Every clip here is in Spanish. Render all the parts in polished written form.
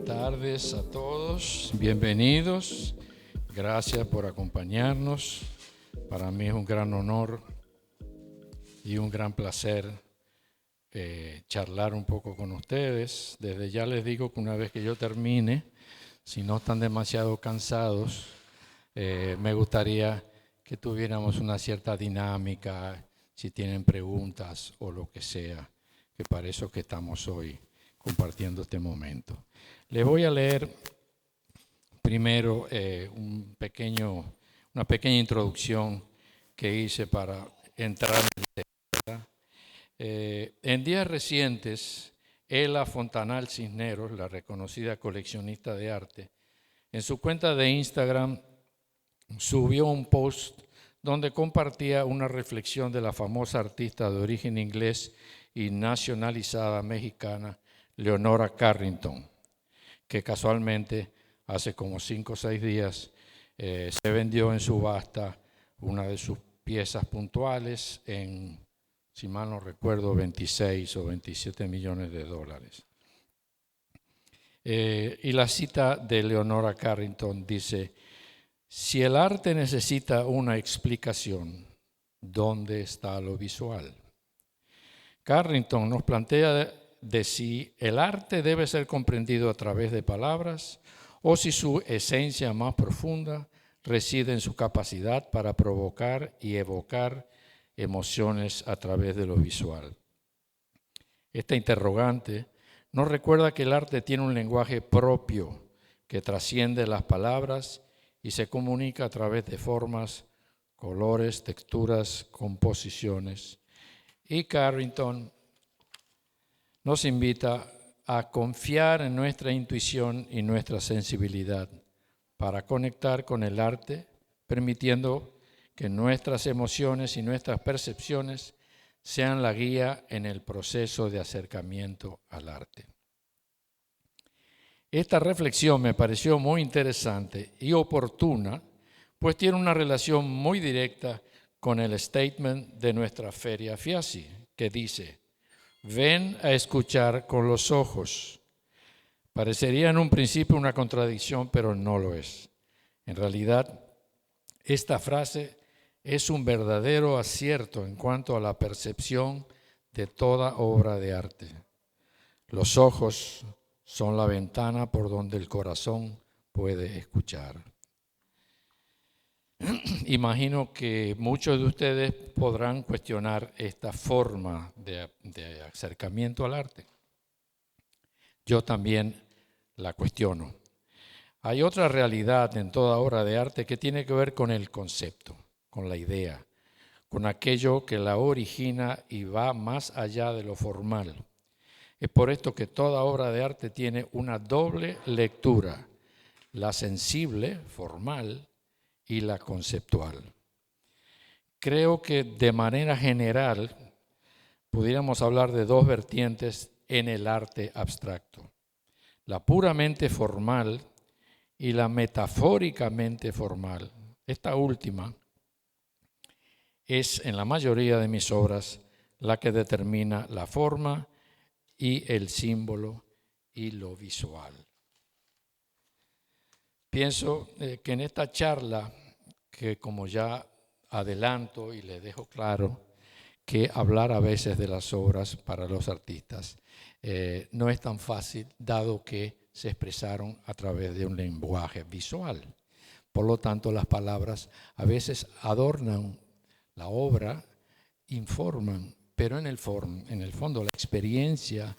Buenas tardes a todos, bienvenidos, gracias por acompañarnos. Para mí es un gran honor y un gran placer charlar un poco con ustedes. Desde ya les digo que una vez que yo termine, si no están demasiado cansados, me gustaría que tuviéramos una cierta dinámica, si tienen preguntas o lo que sea, que para eso que estamos hoy compartiendo este momento. Les voy a leer primero una pequeña introducción que hice para entrar en el tema. En días recientes, Ela Fontanal Cisneros, la reconocida coleccionista de arte, en su cuenta de Instagram subió un post donde compartía una reflexión de la famosa artista de origen inglés y nacionalizada mexicana, Leonora Carrington, que casualmente hace como 5 o 6 días se vendió en subasta una de sus piezas puntuales en, si mal no recuerdo, 26 o 27 millones de dólares. Y la cita de Leonora Carrington dice: si el arte necesita una explicación, ¿dónde está lo visual? Carrington nos plantea de si el arte debe ser comprendido a través de palabras o si su esencia más profunda reside en su capacidad para provocar y evocar emociones a través de lo visual. Esta interrogante nos recuerda que el arte tiene un lenguaje propio que trasciende las palabras y se comunica a través de formas, colores, texturas, composiciones. Y Carrington nos invita a confiar en nuestra intuición y nuestra sensibilidad para conectar con el arte, permitiendo que nuestras emociones y nuestras percepciones sean la guía en el proceso de acercamiento al arte. Esta reflexión me pareció muy interesante y oportuna, pues tiene una relación muy directa con el statement de nuestra Feria FIACI, que dice: ven a escuchar con los ojos. Parecería en un principio una contradicción, pero no lo es. En realidad, esta frase es un verdadero acierto en cuanto a la percepción de toda obra de arte. Los ojos son la ventana por donde el corazón puede escuchar. Imagino que muchos de ustedes podrán cuestionar esta forma de acercamiento al arte. Yo también la cuestiono. Hay otra realidad en toda obra de arte que tiene que ver con el concepto, con la idea, con aquello que la origina y va más allá de lo formal. Es por esto que toda obra de arte tiene una doble lectura, la sensible, formal, y la conceptual. Creo que de manera general pudiéramos hablar de dos vertientes en el arte abstracto: la puramente formal y la metafóricamente formal. Esta última es, en la mayoría de mis obras, la que determina la forma y el símbolo y lo visual. Pienso que en esta charla, que como ya adelanto y le dejo claro, que hablar a veces de las obras para los artistas no es tan fácil, dado que se expresaron a través de un lenguaje visual. Por lo tanto, las palabras a veces adornan la obra, informan, pero en el fondo la experiencia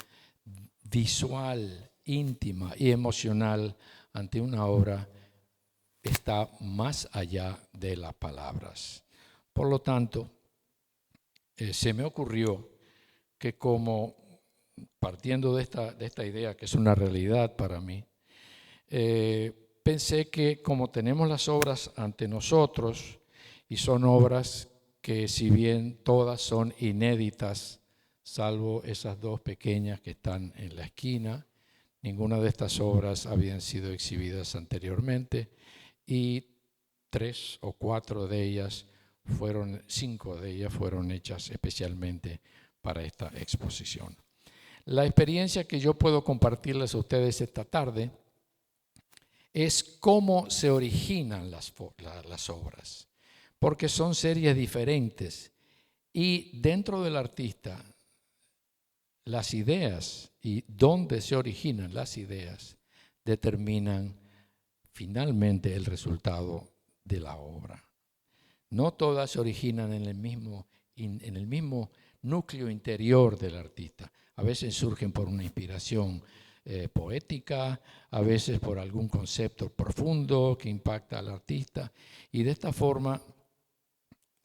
visual, íntima y emocional ante una obra está más allá de las palabras. Por lo tanto, se me ocurrió que, como partiendo de esta idea, que es una realidad para mí, pensé que como tenemos las obras ante nosotros y son obras que, si bien todas son inéditas, salvo esas dos pequeñas que están en la esquina, ninguna de estas obras habían sido exhibidas anteriormente y 3 o 4 de ellas 5 de ellas fueron hechas especialmente para esta exposición. La experiencia que yo puedo compartirles a ustedes esta tarde es cómo se originan las obras, porque son series diferentes y dentro del artista las ideas y dónde se originan las ideas determinan finalmente el resultado de la obra. No todas se originan en el mismo núcleo interior del artista. A veces surgen por una inspiración poética, a veces por algún concepto profundo que impacta al artista, y de esta forma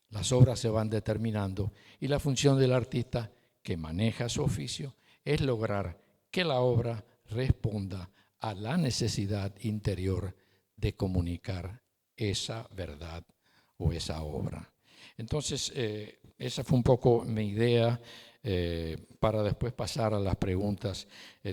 las obras se van determinando y la función del artista que maneja su oficio es lograr que la obra responda a la necesidad interior de comunicar esa verdad o esa obra. Entonces, esa fue un poco mi idea para después pasar a las preguntas.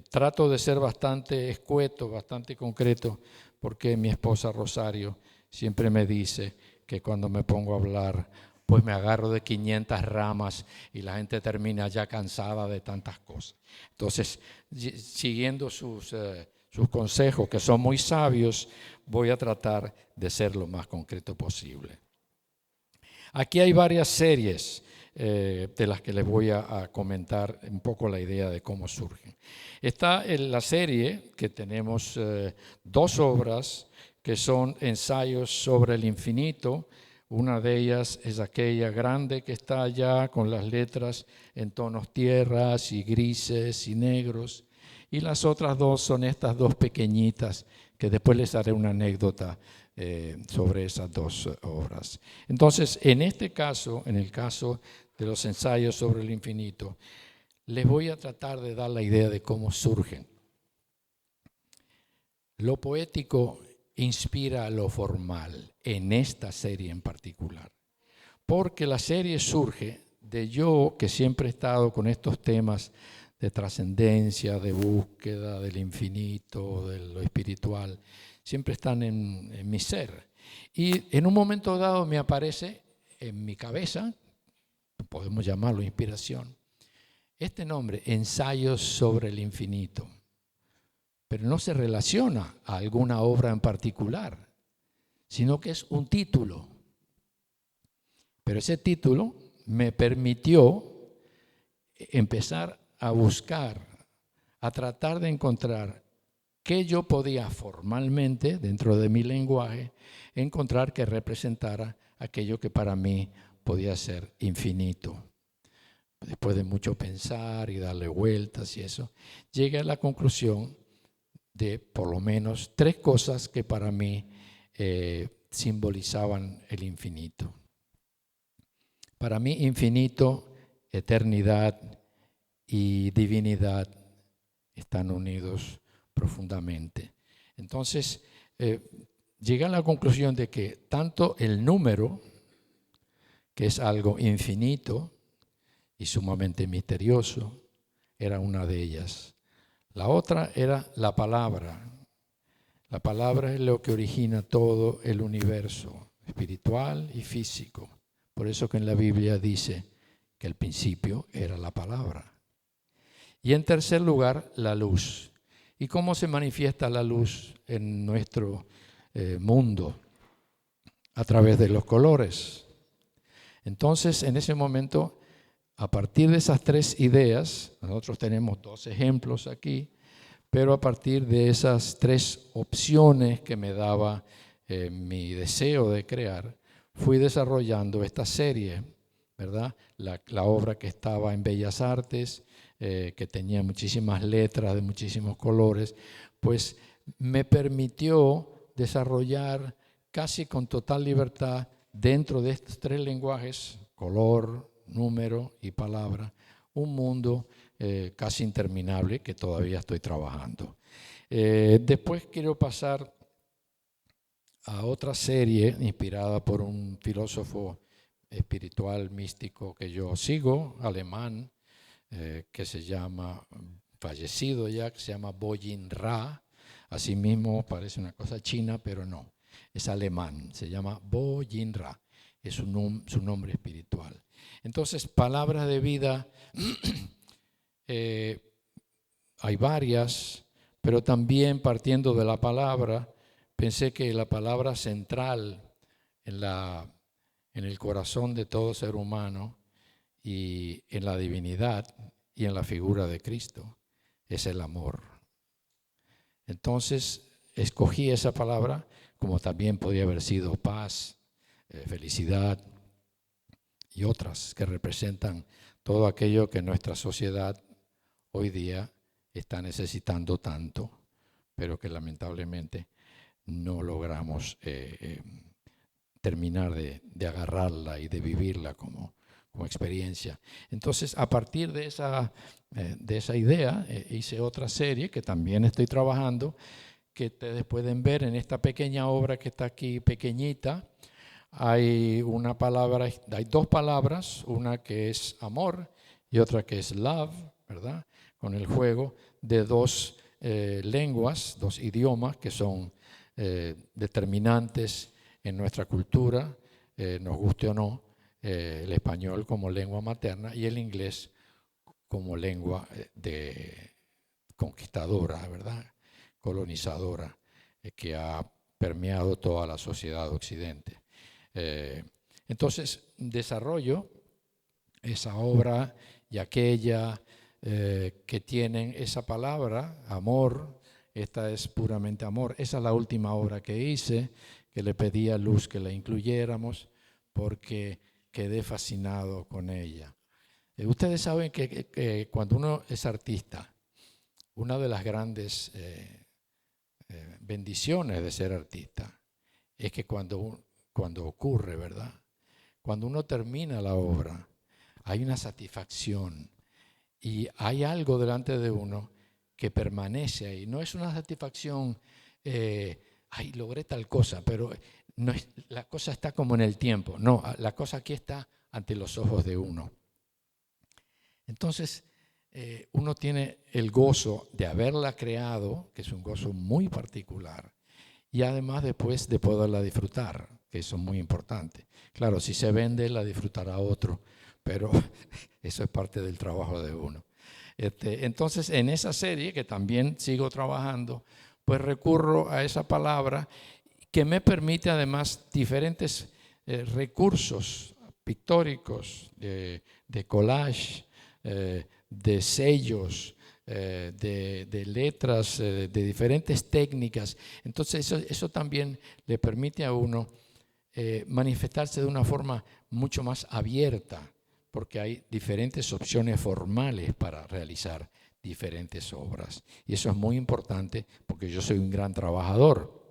Trato de ser bastante escueto, bastante concreto, porque mi esposa Rosario siempre me dice que cuando me pongo a hablar, pues me agarro de 500 ramas y la gente termina ya cansada de tantas cosas. Entonces, siguiendo sus consejos, que son muy sabios, voy a tratar de ser lo más concreto posible. Aquí hay varias series de las que les voy a comentar un poco la idea de cómo surgen. Está en la serie que tenemos 2 obras que son ensayos sobre el infinito. Una de ellas es aquella grande que está allá con las letras en tonos tierras y grises y negros. Y las otras 2 son estas 2 pequeñitas que después les haré una anécdota sobre esas 2 obras. Entonces, en este caso, en el caso de los ensayos sobre el infinito, les voy a tratar de dar la idea de cómo surgen. Lo poético inspira a lo formal en esta serie en particular, porque la serie surge de yo que siempre he estado con estos temas de trascendencia, de búsqueda del infinito, de lo espiritual, siempre están en mi ser. Y en un momento dado me aparece en mi cabeza, podemos llamarlo inspiración, este nombre, Ensayos sobre el Infinito, pero no se relaciona a alguna obra en particular, sino que es un título. Pero ese título me permitió empezar a buscar, a tratar de encontrar qué yo podía formalmente, dentro de mi lenguaje, encontrar que representara aquello que para mí podía ser infinito. Después de mucho pensar y darle vueltas y eso, llegué a la conclusión de por lo menos 3 cosas que para mí simbolizaban el infinito. Para mí, infinito, eternidad y divinidad están unidos profundamente. Entonces, llegué a la conclusión de que tanto el número, que es algo infinito y sumamente misterioso, era una de ellas. La otra era la palabra. La palabra es lo que origina todo el universo, espiritual y físico. Por eso que en la Biblia dice que al principio era la palabra. Y en tercer lugar, la luz. ¿Y cómo se manifiesta la luz en nuestro mundo? A través de los colores. Entonces, en ese momento, a partir de esas 3 ideas, nosotros tenemos 2 ejemplos aquí, pero a partir de esas 3 opciones que me daba mi deseo de crear, fui desarrollando esta serie, ¿verdad? La obra que estaba en Bellas Artes, que tenía muchísimas letras de muchísimos colores, pues me permitió desarrollar casi con total libertad dentro de estos 3 lenguajes, color, número y palabra, un mundo casi interminable que todavía estoy trabajando. Después quiero pasar a otra serie inspirada por un filósofo espiritual místico que yo sigo, alemán, que se llama, fallecido ya, que se llama Bo-Yin Ra. Asimismo parece una cosa china, pero no, es alemán, se llama Bo-Yin Ra, es su nombre espiritual. Entonces, palabras de vida hay varias, pero también partiendo de la palabra, pensé que la palabra central en el corazón de todo ser humano y en la divinidad y en la figura de Cristo es el amor. Entonces escogí esa palabra, como también podía haber sido paz, felicidad y otras que representan todo aquello que nuestra sociedad hoy día está necesitando tanto, pero que lamentablemente no logramos terminar de agarrarla y de vivirla como experiencia. Entonces, a partir de esa idea, hice otra serie que también estoy trabajando, que ustedes pueden ver en esta pequeña obra que está aquí, pequeñita. Hay dos palabras, una que es amor y otra que es love, ¿verdad? Con el juego de dos lenguas, dos idiomas que son determinantes en nuestra cultura, nos guste o no, el español como lengua materna y el inglés como lengua conquistadora, ¿verdad? Colonizadora, que ha permeado toda la sociedad occidente. Entonces, desarrollo esa obra y aquella que tienen esa palabra, amor. Esta es puramente amor. Esa es la última obra que hice, que le pedí a Luz que la incluyéramos, porque quedé fascinado con ella. Ustedes saben que cuando uno es artista, una de las grandes bendiciones de ser artista es que cuando ocurre, ¿verdad? Cuando uno termina la obra, hay una satisfacción y hay algo delante de uno que permanece ahí. No es una satisfacción, ay, logré tal cosa, pero no es, la cosa está como en el tiempo. No, la cosa aquí está ante los ojos de uno. Entonces, uno tiene el gozo de haberla creado, que es un gozo muy particular, y además después de poderla disfrutar, que eso es muy importante. Claro, si se vende, la disfrutará otro, pero eso es parte del trabajo de uno. Entonces, en esa serie, que también sigo trabajando, pues recurro a esa palabra que me permite además diferentes recursos pictóricos, de collage, de sellos, de letras, de diferentes técnicas. Entonces eso también le permite a uno manifestarse de una forma mucho más abierta, porque hay diferentes opciones formales para realizar diferentes obras. Y eso es muy importante porque yo soy un gran trabajador.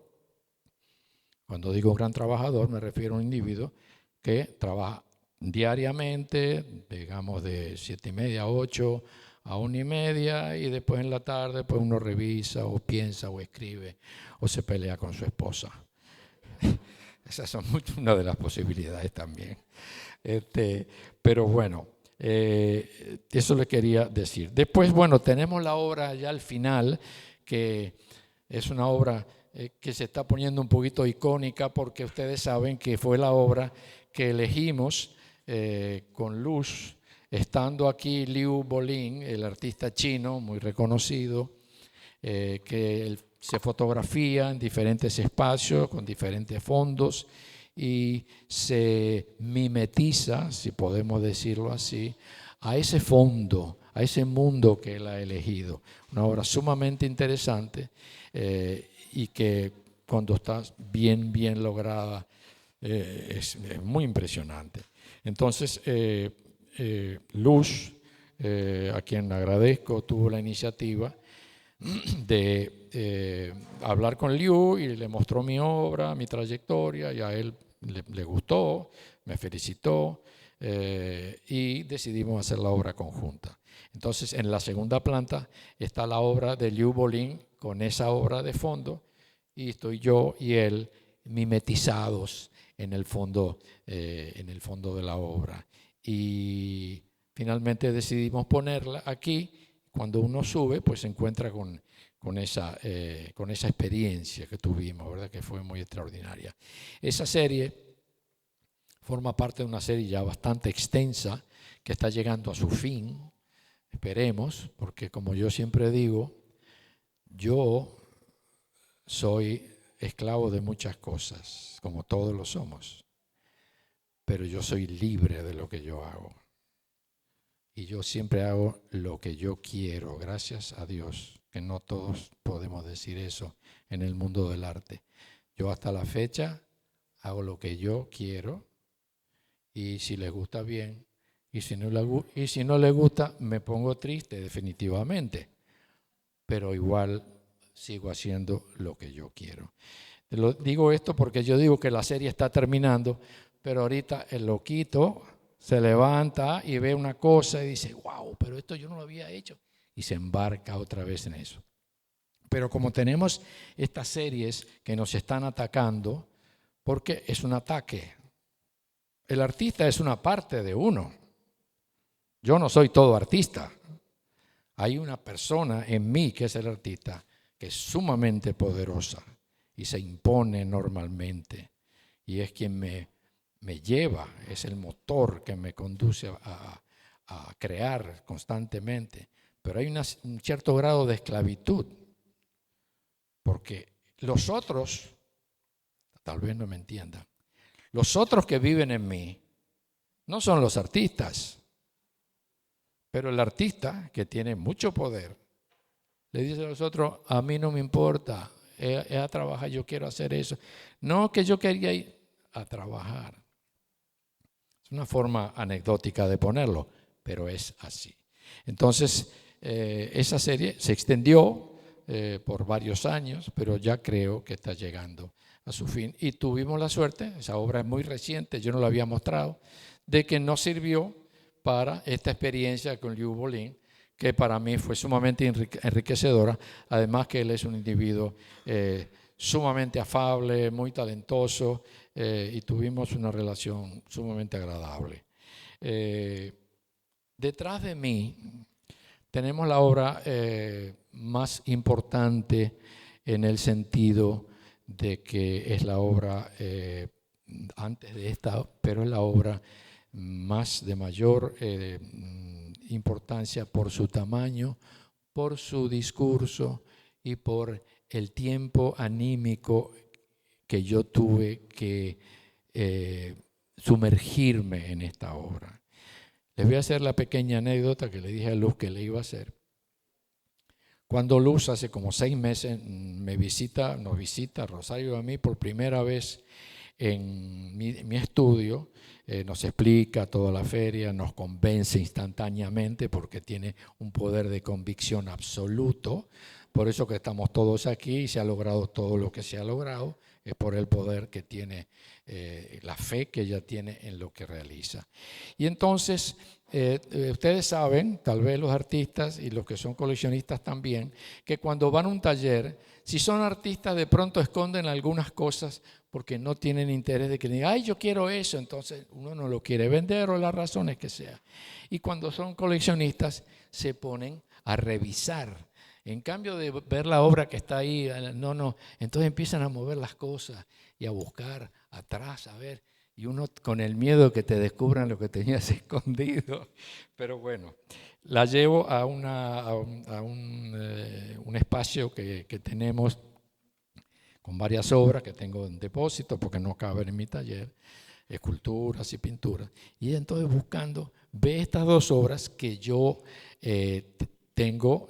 Cuando digo gran trabajador me refiero a un individuo que trabaja diariamente, digamos de 7:30 a 8 a 1:30, y después en la tarde pues uno revisa o piensa o escribe o se pelea con su esposa. Esas son una de las posibilidades también. Pero bueno, eso le quería decir. Después, bueno, tenemos la obra ya al final, que es una obra que se está poniendo un poquito icónica, porque ustedes saben que fue la obra que elegimos con Luz, estando aquí Liu Bolin, el artista chino muy reconocido, que se fotografía en diferentes espacios, con diferentes fondos, y se mimetiza, si podemos decirlo así, a ese fondo, a ese mundo que él ha elegido. Una obra sumamente interesante y que cuando está bien lograda es muy impresionante. Entonces, Luz, a quien agradezco, tuvo la iniciativa de hablar con Liu y le mostró mi obra, mi trayectoria, y a él le gustó, me felicitó y decidimos hacer la obra conjunta. Entonces, en la segunda planta está la obra de Liu Bolin con esa obra de fondo, y estoy yo y él mimetizados en el fondo de la obra. Y finalmente decidimos ponerla aquí. Cuando uno sube, pues se encuentra con esa experiencia que tuvimos, ¿verdad? Que fue muy extraordinaria. Esa serie forma parte de una serie ya bastante extensa que está llegando a su fin. Esperemos, porque como yo siempre digo, yo soy esclavo de muchas cosas, como todos lo somos, pero yo soy libre de lo que yo hago. Y yo siempre hago lo que yo quiero, gracias a Dios, que no todos podemos decir eso en el mundo del arte. Yo hasta la fecha hago lo que yo quiero y si les gusta bien, y si no les gusta me pongo triste definitivamente, pero igual sigo haciendo lo que yo quiero. Te lo digo esto porque yo digo que la serie está terminando, pero ahorita el loquito se levanta y ve una cosa y dice, wow, pero esto yo no lo había hecho, y se embarca otra vez en eso. Pero como tenemos estas series que nos están atacando, porque es un ataque. El artista es una parte de uno. Yo no soy todo artista. Hay una persona en mí que es el artista, que es sumamente poderosa y se impone normalmente. Y es quien me lleva, es el motor que me conduce a crear constantemente. Pero hay un cierto grado de esclavitud, porque los otros, tal vez no me entiendan, los otros que viven en mí no son los artistas, pero el artista que tiene mucho poder le dice a los otros, a mí no me importa, es a trabajar, yo quiero hacer eso. No que yo quería ir a trabajar. Es una forma anecdótica de ponerlo, pero es así. Entonces, esa serie se extendió por varios años, pero ya creo que está llegando a su fin. Y tuvimos la suerte, esa obra es muy reciente, yo no la había mostrado, de que nos sirvió para esta experiencia con Liu Bolin, que para mí fue sumamente enriquecedora, además que él es un individuo sumamente afable, muy talentoso, y tuvimos una relación sumamente agradable. Detrás de mí tenemos la obra más importante en el sentido de que es la obra antes de esta, pero es la obra más de mayor importancia por su tamaño, por su discurso y por el tiempo anímico que yo tuve que sumergirme en esta obra. Les voy a hacer la pequeña anécdota que le dije a Luz que le iba a hacer. Cuando Luz hace como 6 meses nos visita Rosario y a mí por primera vez en mi estudio, nos explica toda la feria, nos convence instantáneamente porque tiene un poder de convicción absoluto. Por eso que estamos todos aquí y se ha logrado todo lo que se ha logrado, es por el poder que tiene, la fe que ella tiene en lo que realiza. Y entonces, ustedes saben, tal vez los artistas y los que son coleccionistas también, que cuando van a un taller, si son artistas de pronto esconden algunas cosas porque no tienen interés de que digan, ay, yo quiero eso, entonces uno no lo quiere vender o las razones que sea. Y cuando son coleccionistas se ponen a revisar. En cambio de ver la obra que está ahí, entonces empiezan a mover las cosas y a buscar atrás, a ver, y uno con el miedo que te descubran lo que tenías escondido. Pero bueno, la llevo a un espacio que tenemos con varias obras que tengo en depósito porque no caben en mi taller, esculturas y pinturas. Y entonces buscando, ve estas 2 obras que yo tengo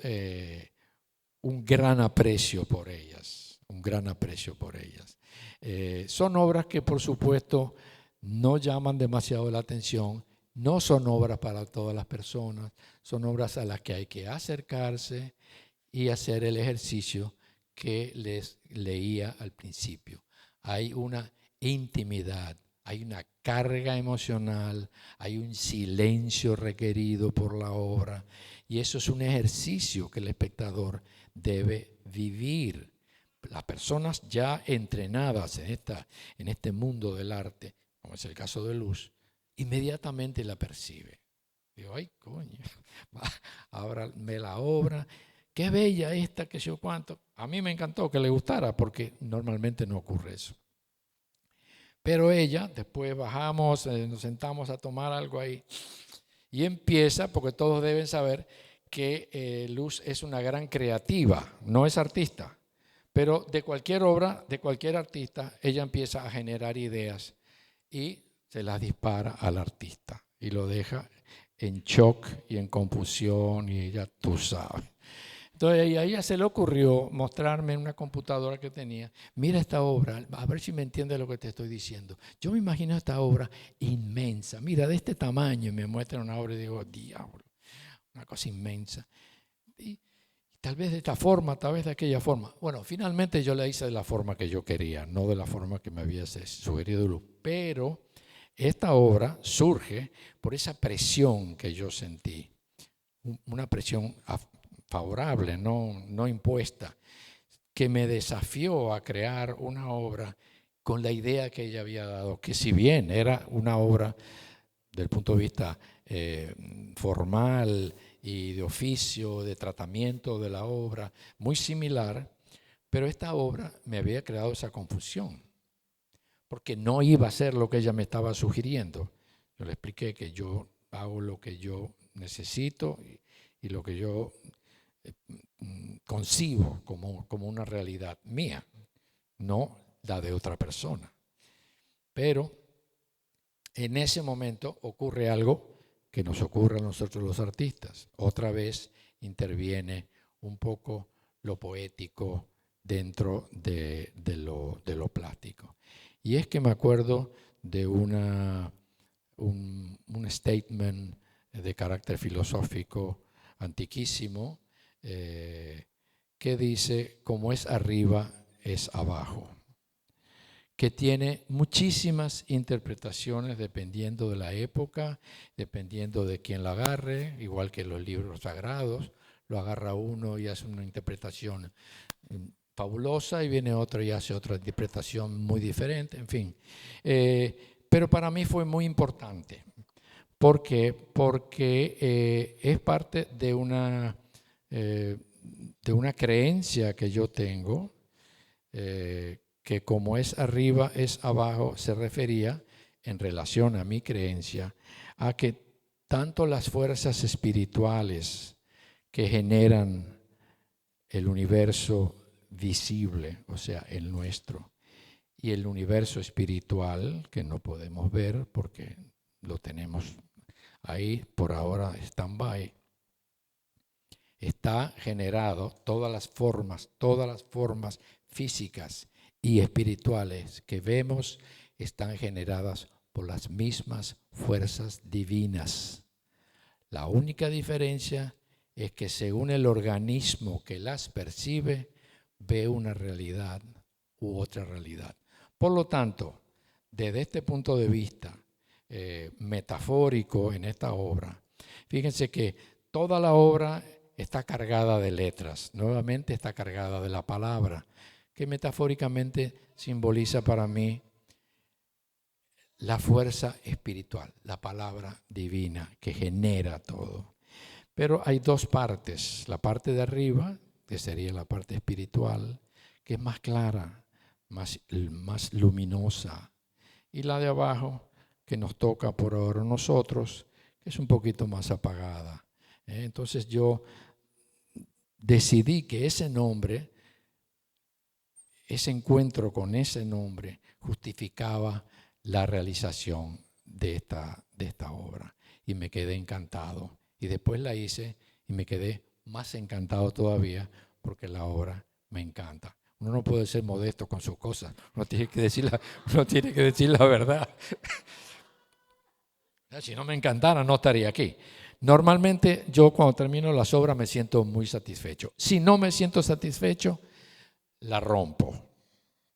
un gran aprecio por ellas, un gran aprecio por ellas. Son obras que por supuesto no llaman demasiado la atención, no son obras para todas las personas, son obras a las que hay que acercarse y hacer el ejercicio que les leía al principio. Hay una intimidad, hay una carga emocional, hay un silencio requerido por la obra y eso es un ejercicio que el espectador debe vivir. Las personas ya entrenadas en este mundo del arte, como es el caso de Luz, inmediatamente la percibe. Digo, ay, coño, ábrame la obra, qué bella esta, que yo cuánto. A mí me encantó que le gustara porque normalmente no ocurre eso. Pero ella, después bajamos, nos sentamos a tomar algo ahí Y empieza, porque todos deben saber que Luz es una gran creativa, no es artista, pero de cualquier obra, de cualquier artista, ella empieza a generar ideas y se las dispara al artista y lo deja en shock y en confusión y ella, tú sabes. Entonces a ella se le ocurrió mostrarme en una computadora que tenía, mira esta obra, a ver si me entiendes lo que te estoy diciendo. Yo me imagino esta obra inmensa, mira de este tamaño, y me muestra una obra y digo, diablo, una cosa inmensa. Y tal vez de esta forma, tal vez de aquella forma. Bueno, finalmente yo la hice de la forma que yo quería, no de la forma que me había sugerido Luz. Pero esta obra surge por esa presión que yo sentí, una presión favorable, no impuesta, que me desafió a crear una obra con la idea que ella había dado, que si bien era una obra del punto de vista formal y de oficio, de tratamiento de la obra, muy similar, pero esta obra me había creado esa confusión, porque no iba a ser lo que ella me estaba sugiriendo. Yo le expliqué que yo hago lo que yo necesito y lo que yo concibo como una realidad mía, no la de otra persona. Pero en ese momento ocurre algo que nos ocurre a nosotros los artistas. Otra vez interviene un poco lo poético dentro de lo plástico. Y es que me acuerdo de un statement de carácter filosófico antiquísimo que dice, como es arriba, es abajo, que tiene muchísimas interpretaciones dependiendo de la época, dependiendo de quién la agarre, igual que los libros sagrados, lo agarra uno y hace una interpretación fabulosa y viene otro y hace otra interpretación muy diferente, en fin. Pero para mí fue muy importante. ¿Por qué? Porque es parte de una creencia que yo tengo, que como es arriba, es abajo, se refería en relación a mi creencia, a que tanto las fuerzas espirituales que generan el universo visible, o sea, el nuestro, y el universo espiritual, que no podemos ver porque lo tenemos ahí por ahora stand-by, está generado, todas las formas físicas y espirituales que vemos están generadas por las mismas fuerzas divinas. La única diferencia es que según el organismo que las percibe, ve una realidad u otra realidad. Por lo tanto, desde este punto de vista metafórico en esta obra, fíjense que toda la obra está cargada de letras, nuevamente está cargada de la palabra, que metafóricamente simboliza para mí la fuerza espiritual, la palabra divina que genera todo. Pero hay dos partes, la parte de arriba, que sería la parte espiritual, que es más clara, más luminosa, y la de abajo, que nos toca por ahora nosotros, que es un poquito más apagada. Entonces yo decidí que ese nombre, ese encuentro con ese nombre, justificaba la realización de esta obra. Y me quedé encantado. Y después la hice y me quedé más encantado todavía porque la obra me encanta. Uno no puede ser modesto con sus cosas. Uno tiene que decir la verdad. Si no me encantara, no estaría aquí. Normalmente yo cuando termino las obras me siento muy satisfecho. Si no me siento satisfecho, la rompo.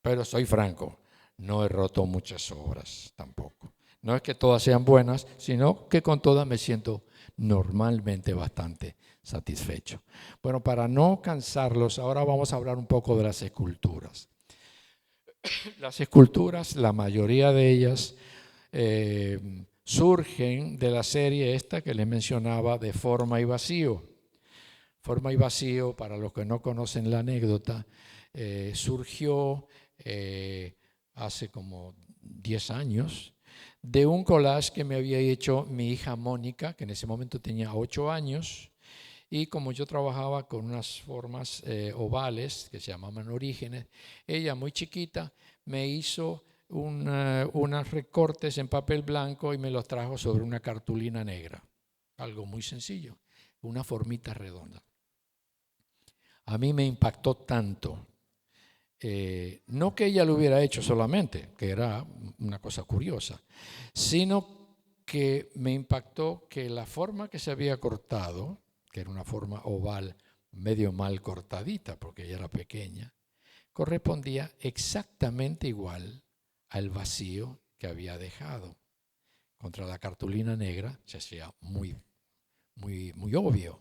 Pero soy franco, no he roto muchas obras tampoco. No es que todas sean buenas, sino que con todas me siento normalmente bastante satisfecho. Bueno, para no cansarlos, ahora vamos a hablar un poco de las esculturas. Las esculturas, la mayoría de ellas surgen de la serie esta que les mencionaba de Forma y Vacío. Forma y Vacío, para los que no conocen la anécdota, surgió hace como 10 años de un collage que me había hecho mi hija Mónica, que en ese momento tenía 8 años, y como yo trabajaba con unas formas ovales que se llamaban orígenes, ella muy chiquita me hizo unos recortes en papel blanco y me los trajo sobre una cartulina negra. Algo muy sencillo, una formita redonda. A mí me impactó tanto. No que ella lo hubiera hecho solamente, que era una cosa curiosa, sino que me impactó que la forma que se había cortado, que era una forma oval medio mal cortadita porque ella era pequeña, correspondía exactamente igual al vacío que había dejado. Contra la cartulina negra se hacía muy obvio.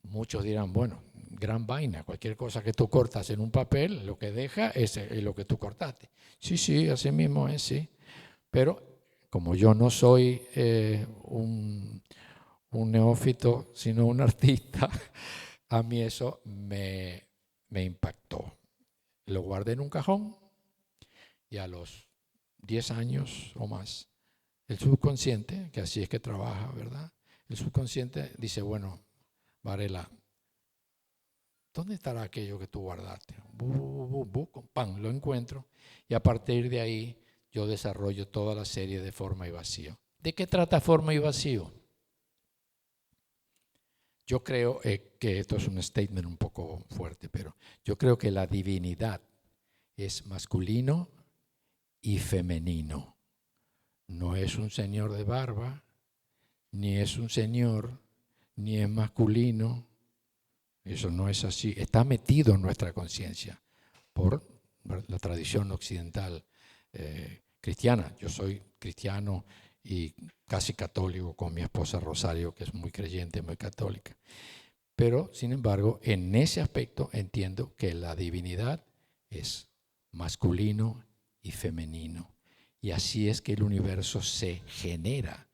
Muchos dirán, bueno, gran vaina, cualquier cosa que tú cortas en un papel, lo que deja es lo que tú cortaste. Sí, así mismo es, sí. Pero como yo no soy un neófito, sino un artista, a mí eso me impactó. Lo guardé en un cajón y a los 10 años o más, el subconsciente, que así es que trabaja, ¿verdad? El subconsciente dice, bueno, Varela, ¿dónde estará aquello que tú guardaste? Pam, lo encuentro y a partir de ahí yo desarrollo toda la serie de Forma y Vacío. ¿De qué trata Forma y Vacío? Yo creo que esto es un statement un poco fuerte, pero yo creo que la divinidad es masculino y femenino. No es un señor de barba, ni es un señor, ni es masculino. Eso no es así. Está metido en nuestra conciencia por la tradición occidental cristiana. Yo soy cristiano y casi católico con mi esposa Rosario, que es muy creyente, muy católica. Pero, sin embargo, en ese aspecto entiendo que la divinidad es masculino y femenino. Y así es que el universo se genera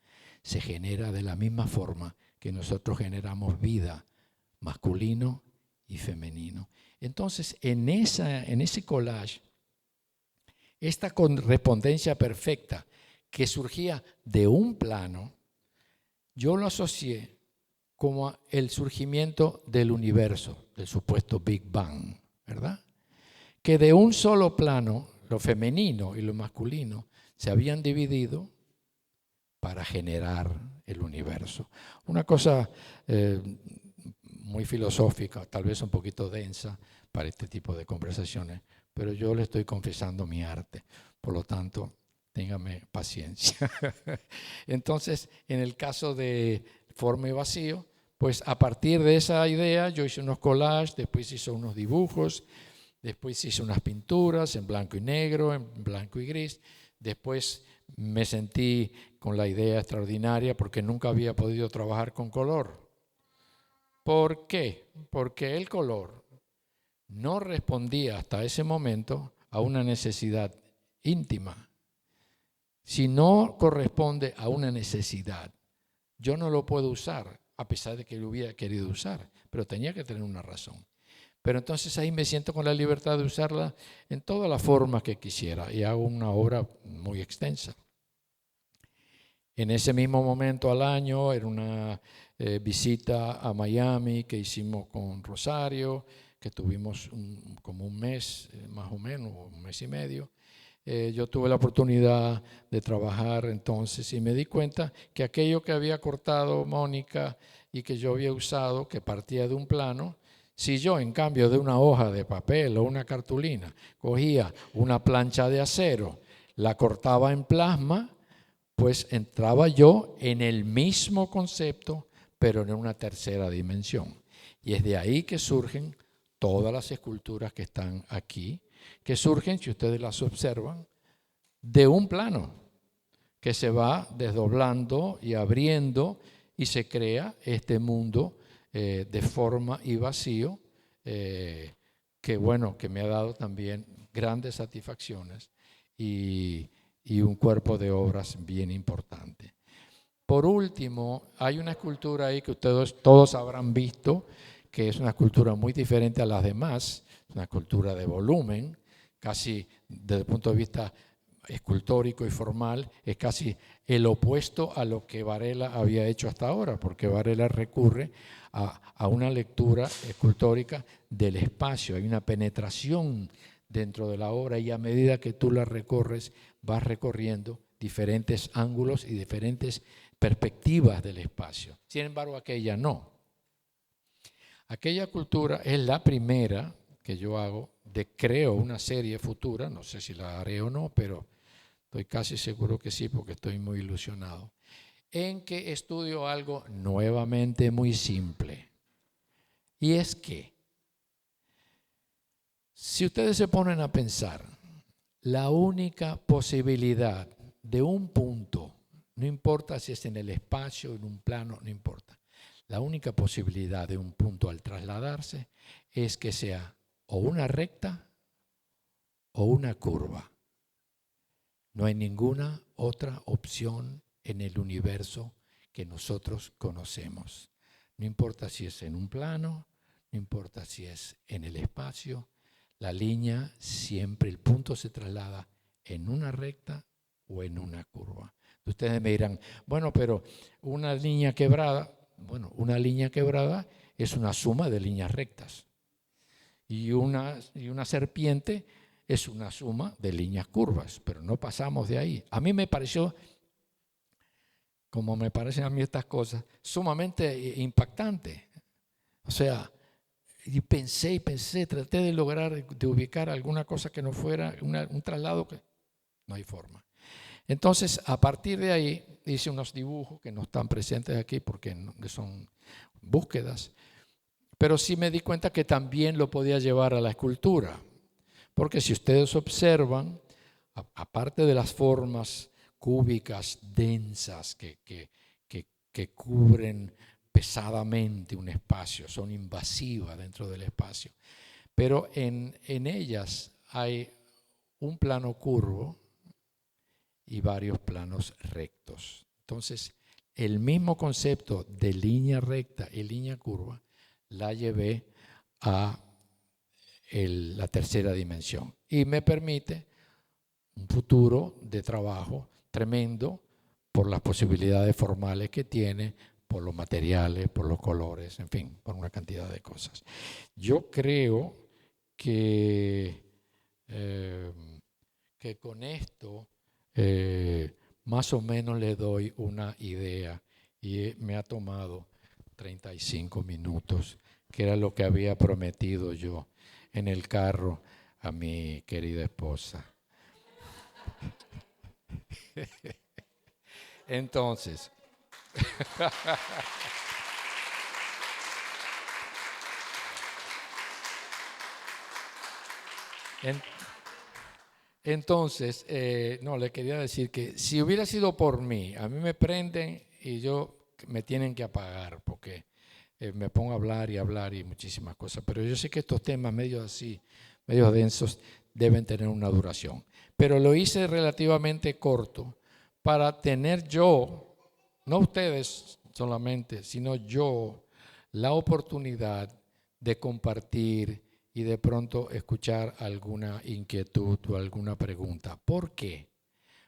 de la misma forma que nosotros generamos vida, masculino y femenino. Entonces, en ese collage, esta correspondencia perfecta que surgía de un plano, yo lo asocié como el surgimiento del universo, del supuesto Big Bang, ¿verdad? Que de un solo plano, lo femenino y lo masculino, se habían dividido para generar el universo. Una cosa muy filosófica, tal vez un poquito densa para este tipo de conversaciones, pero yo le estoy confesando mi arte, por lo tanto, téngame paciencia. Entonces, en el caso de Forma y Vacío, pues a partir de esa idea yo hice unos collages, después hice unos dibujos, después hice unas pinturas en blanco y negro, en blanco y gris, después me sentí con la idea extraordinaria porque nunca había podido trabajar con color. ¿Por qué? Porque el color no respondía hasta ese momento a una necesidad íntima. Si no corresponde a una necesidad, yo no lo puedo usar, a pesar de que lo hubiera querido usar, pero tenía que tener una razón. Pero entonces ahí me siento con la libertad de usarla en todas las formas que quisiera y hago una obra muy extensa. En ese mismo momento al año era una visita a Miami que hicimos con Rosario, que tuvimos como un mes, más o menos, un mes y medio. Yo tuve la oportunidad de trabajar entonces y me di cuenta que aquello que había cortado Mónica y que yo había usado, que partía de un plano, si yo en cambio de una hoja de papel o una cartulina cogía una plancha de acero, la cortaba en plasma, pues entraba yo en el mismo concepto, pero en una tercera dimensión. Y es de ahí que surgen todas las esculturas que están aquí, que surgen, si ustedes las observan, de un plano que se va desdoblando y abriendo y se crea este mundo de forma y vacío que bueno, que me ha dado también grandes satisfacciones y un cuerpo de obras bien importante. Por último, hay una escultura ahí que ustedes todos habrán visto, que es una escultura muy diferente a las demás, una escultura de volumen, casi desde el punto de vista escultórico y formal, es casi el opuesto a lo que Varela había hecho hasta ahora, porque Varela recurre a una lectura escultórica del espacio. Hay una penetración dentro de la obra y a medida que tú la recorres, vas recorriendo diferentes ángulos y diferentes perspectivas del espacio. Sin embargo, aquella no. Aquella cultura es la primera que yo hago creo una serie futura, no sé si la haré o no, pero estoy casi seguro que sí porque estoy muy ilusionado, en que estudio algo nuevamente muy simple. Y es que, si ustedes se ponen a pensar, la única posibilidad de un punto, no importa si es en el espacio, en un plano, no importa, la única posibilidad de un punto al trasladarse es que sea o una recta o una curva. No hay ninguna otra opción en el universo que nosotros conocemos. No importa si es en un plano, no importa si es en el espacio, la línea siempre, el punto se traslada en una recta o en una curva. Ustedes me dirán, bueno, pero una línea quebrada, bueno, una línea quebrada es una suma de líneas rectas. Y una serpiente es una suma de líneas curvas, pero no pasamos de ahí. A mí me pareció, como me parecen a mí estas cosas, sumamente impactante. O sea, y pensé, traté de lograr, de ubicar alguna cosa que no fuera un traslado que no hay forma. Entonces, a partir de ahí, hice unos dibujos que no están presentes aquí porque son búsquedas, pero sí me di cuenta que también lo podía llevar a la escultura. Porque si ustedes observan, aparte de las formas cúbicas densas que cubren pesadamente un espacio, son invasivas dentro del espacio, pero en ellas hay un plano curvo y varios planos rectos. Entonces, el mismo concepto de línea recta y línea curva la llevé a la tercera dimensión y me permite un futuro de trabajo tremendo por las posibilidades formales que tiene, por los materiales, por los colores, en fin, por una cantidad de cosas. Yo creo que con esto más o menos le doy una idea y me ha tomado 35 minutos, que era lo que había prometido yo en el carro a mi querida esposa. Entonces, no, le quería decir que si hubiera sido por mí, a mí me prenden y me tienen que apagar porque me pongo a hablar y muchísimas cosas, pero yo sé que estos temas medios densos, deben tener una duración. Pero lo hice relativamente corto para tener yo, no ustedes solamente, sino yo, la oportunidad de compartir y de pronto escuchar alguna inquietud o alguna pregunta. ¿Por qué?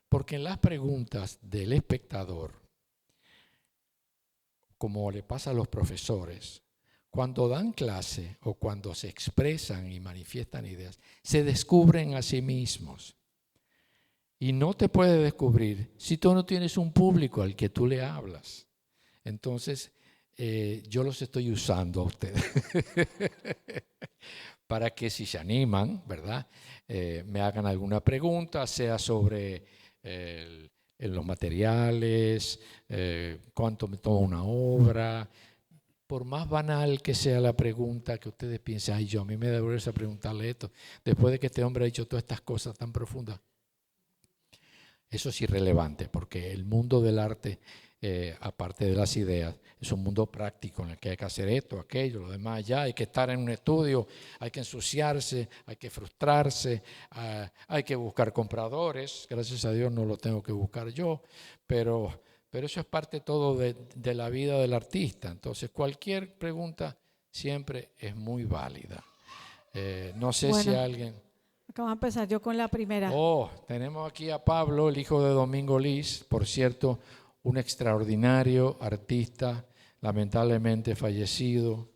Porque en las preguntas del espectador, como le pasa a los profesores, cuando dan clase o cuando se expresan y manifiestan ideas, se descubren a sí mismos. Y no te puedes descubrir si tú no tienes un público al que tú le hablas. Entonces, yo los estoy usando a ustedes para que si se animan, ¿verdad? Me hagan alguna pregunta, sea sobre los materiales, cuánto me toma una obra. Por más banal que sea la pregunta, que ustedes piensen, ay, a mí me da vergüenza preguntarle esto, después de que este hombre ha dicho todas estas cosas tan profundas. Eso es irrelevante, porque el mundo del arte, aparte de las ideas, es un mundo práctico en el que hay que hacer esto, aquello, lo demás. Ya hay que estar en un estudio, hay que ensuciarse, hay que frustrarse, hay que buscar compradores. Gracias a Dios no lo tengo que buscar yo, pero eso es parte todo de la vida del artista. Entonces, cualquier pregunta siempre es muy válida. No sé si alguien... Acá vamos a empezar yo con la primera. Tenemos aquí a Pablo, el hijo de Domingo Liz, por cierto, un extraordinario artista, lamentablemente fallecido,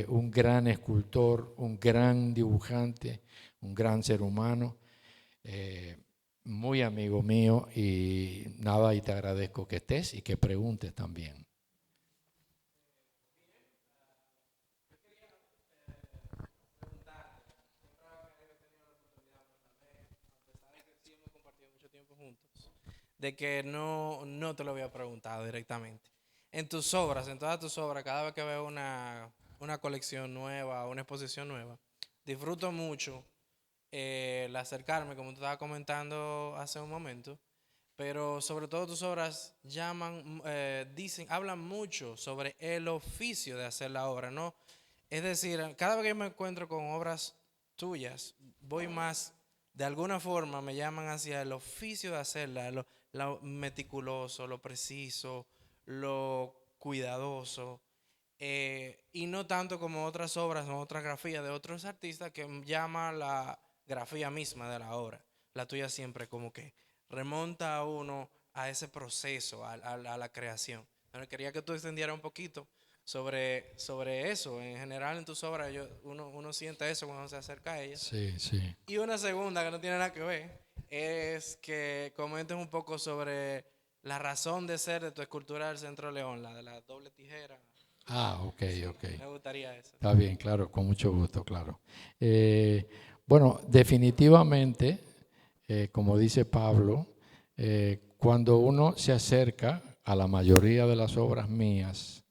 un gran escultor, un gran dibujante, un gran ser humano, muy amigo mío y nada, y te agradezco que estés y que preguntes también. De que no te lo había preguntado directamente. En tus obras, en todas tus obras, cada vez que veo una colección nueva, una exposición nueva, disfruto mucho el acercarme, como tú estabas comentando hace un momento, pero sobre todo tus obras hablan mucho sobre el oficio de hacer la obra, ¿no? Es decir, cada vez que me encuentro con obras tuyas, voy más, de alguna forma me llaman hacia el oficio de hacerla, lo meticuloso, lo preciso, lo cuidadoso, y no tanto como otras obras o otras grafías de otros artistas que llama la grafía misma de la obra. La tuya siempre como que remonta a uno a ese proceso, a la creación. Pero quería que tú extendieras un poquito sobre eso. En general en tus obras uno siente eso cuando se acerca a ellas. Sí, sí. Y una segunda que no tiene nada que ver es que comentes un poco sobre la razón de ser de tu escultura del Centro León, la de la doble tijera. Ok. Me gustaría eso. Está bien, claro, con mucho gusto, claro. Bueno, definitivamente, como dice Pablo, cuando uno se acerca a la mayoría de las obras mías,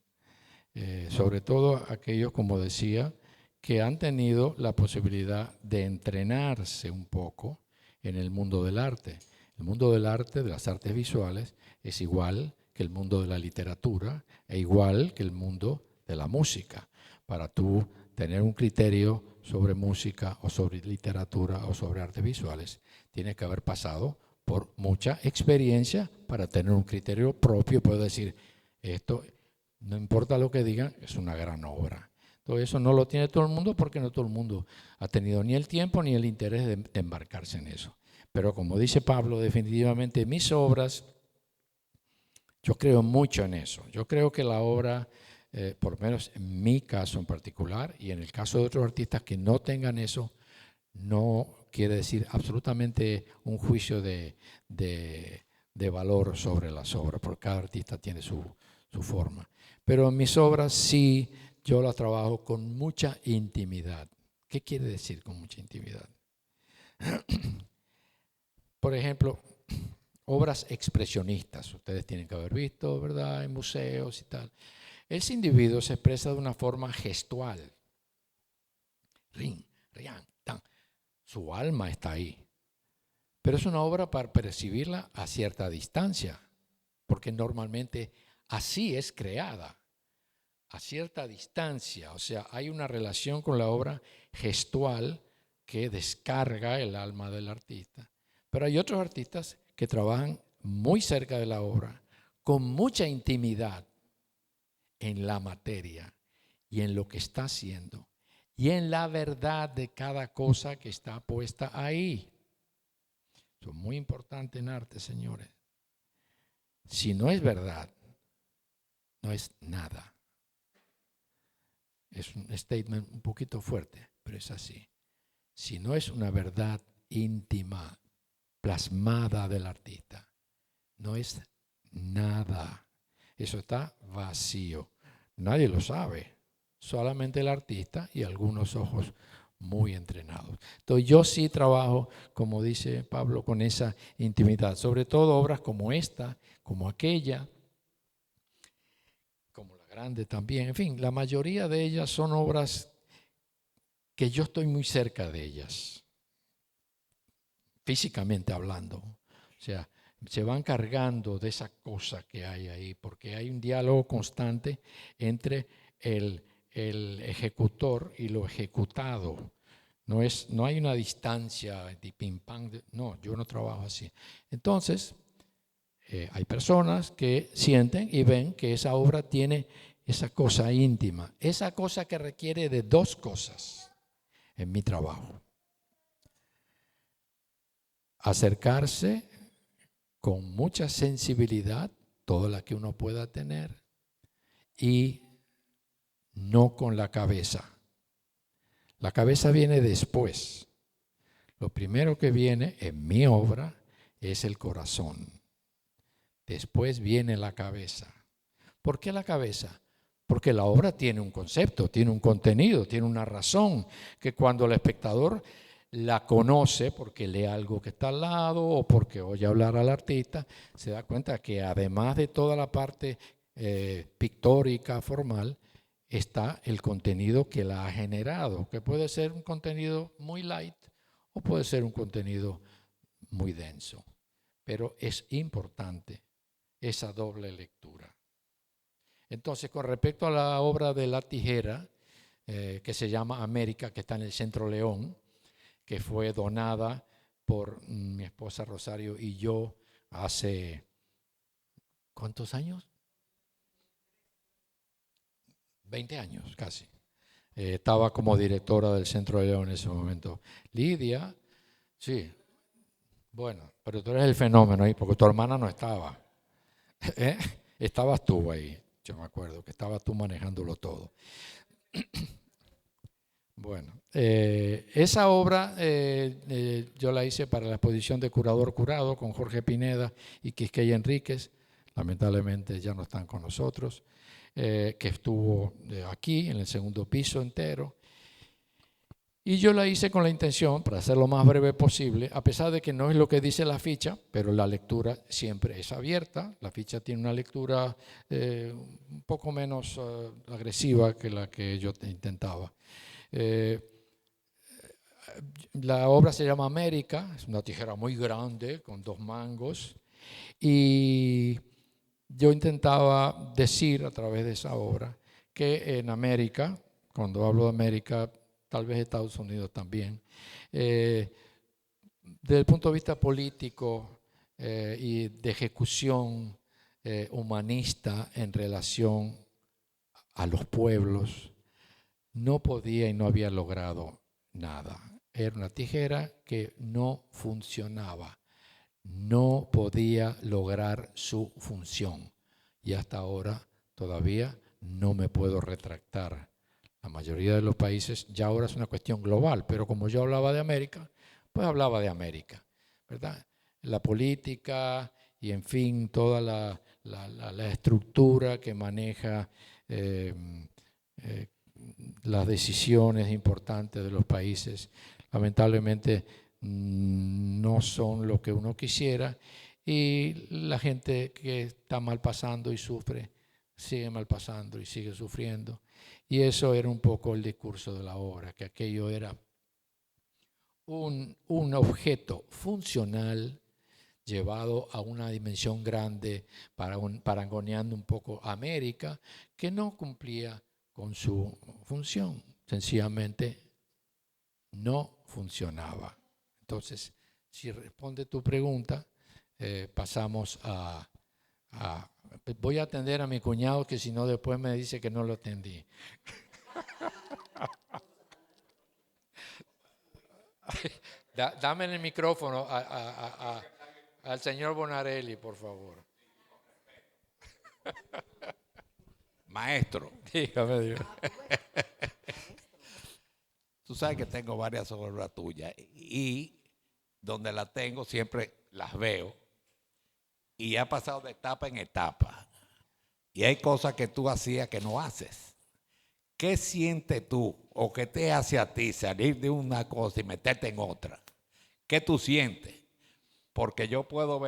sobre todo aquellos, como decía, que han tenido la posibilidad de entrenarse un poco en el mundo del arte. El mundo del arte, de las artes visuales, es igual que el mundo de la literatura e igual que el mundo de la música. Para tú tener un criterio sobre música o sobre literatura o sobre artes visuales, tienes que haber pasado por mucha experiencia para tener un criterio propio. Puedo decir, esto, no importa lo que digan, es una gran obra. Todo eso no lo tiene todo el mundo porque no todo el mundo ha tenido ni el tiempo ni el interés de embarcarse en eso. Pero como dice Pablo, definitivamente mis obras, yo creo mucho en eso. Yo creo que la obra, por lo menos en mi caso en particular y en el caso de otros artistas que no tengan eso, no quiere decir absolutamente un juicio de valor sobre las obras, porque cada artista tiene su forma. Pero en mis obras sí, yo las trabajo con mucha intimidad. ¿Qué quiere decir con mucha intimidad? Por ejemplo, obras expresionistas, ustedes tienen que haber visto, ¿verdad?, en museos y tal. Ese individuo se expresa de una forma gestual. Rin, rian, tan. Su alma está ahí. Pero es una obra para percibirla a cierta distancia, porque normalmente así es creada, a cierta distancia. O sea, hay una relación con la obra gestual que descarga el alma del artista. Pero hay otros artistas que trabajan muy cerca de la obra, con mucha intimidad en la materia y en lo que está haciendo y en la verdad de cada cosa que está puesta ahí. Eso es muy importante en arte, señores. Si no es verdad, no es nada. Es un statement un poquito fuerte, pero es así. Si no es una verdad íntima, plasmada del artista, no es nada. Eso está vacío. Nadie lo sabe, solamente el artista y algunos ojos muy entrenados. Entonces yo sí trabajo, como dice Pablo, con esa intimidad, sobre todo obras como esta, como aquella, como la grande también. En fin, la mayoría de ellas son obras que yo estoy muy cerca de ellas, físicamente hablando. O sea, se van cargando de esa cosa que hay ahí, porque hay un diálogo constante entre el ejecutor y lo ejecutado. No hay una distancia de pim pam, no, yo no trabajo así. Entonces, hay personas que sienten y ven que esa obra tiene esa cosa íntima, esa cosa que requiere de dos cosas en mi trabajo. acercarse con mucha sensibilidad, toda la que uno pueda tener, y no con la cabeza. La cabeza viene después. Lo primero que viene en mi obra es el corazón. Después viene la cabeza. ¿Por qué la cabeza? Porque la obra tiene un concepto, tiene un contenido, tiene una razón, que cuando el espectador la conoce porque lee algo que está al lado o porque oye hablar al artista, se da cuenta que además de toda la parte pictórica, formal, está el contenido que la ha generado, que puede ser un contenido muy light o puede ser un contenido muy denso. Pero es importante esa doble lectura. Entonces, con respecto a la obra de La Tijera, que se llama América, que está en el Centro León, que fue donada por mi esposa Rosario y yo hace, ¿cuántos años? 20 años casi. Estaba como directora del Centro León en ese momento. Lidia, sí, bueno, pero tú eres el fenómeno ahí, porque tu hermana no estaba. Estabas tú ahí. Yo me acuerdo que estabas tú manejándolo todo. Bueno, esa obra yo la hice para la exposición de Curador Curado con Jorge Pineda y Quisqueya Enríquez. Lamentablemente ya no están con nosotros. Que estuvo aquí en el segundo piso entero. Y yo la hice con la intención, para hacerlo lo más breve posible, a pesar de que no es lo que dice la ficha, pero la lectura siempre es abierta. La ficha tiene una lectura un poco menos agresiva que la que yo intentaba. La obra se llama América, es una tijera muy grande con 2 mangos y yo intentaba decir a través de esa obra que en América, cuando hablo de América, tal vez Estados Unidos también, desde el punto de vista político y de ejecución humanista en relación a los pueblos, no podía y no había logrado nada. Era una tijera que no funcionaba, no podía lograr su función y hasta ahora todavía no me puedo retractar. La mayoría de los países ya ahora es una cuestión global, pero como yo hablaba de América, pues hablaba de América, ¿verdad? La política y en fin toda la estructura que maneja las decisiones importantes de los países, lamentablemente no son lo que uno quisiera y la gente que está mal pasando y sufre, sigue mal pasando y sigue sufriendo. Y eso era un poco el discurso de la obra, que aquello era un objeto funcional llevado a una dimensión grande, parangoneando un poco a América, que no cumplía con su función, sencillamente no funcionaba. Entonces, si responde tu pregunta, pasamos a voy a atender a mi cuñado, que si no después me dice que no lo atendí. Dame el micrófono al señor Bonarelli, por favor. Maestro. Dígame, dígame. Tú sabes que tengo varias obras tuyas y donde las tengo siempre las veo y ha pasado de etapa en etapa. Y hay cosas que tú hacías que no haces. ¿Qué sientes tú o qué te hace a ti salir de una cosa y meterte en otra? ¿Qué tú sientes? Porque yo puedo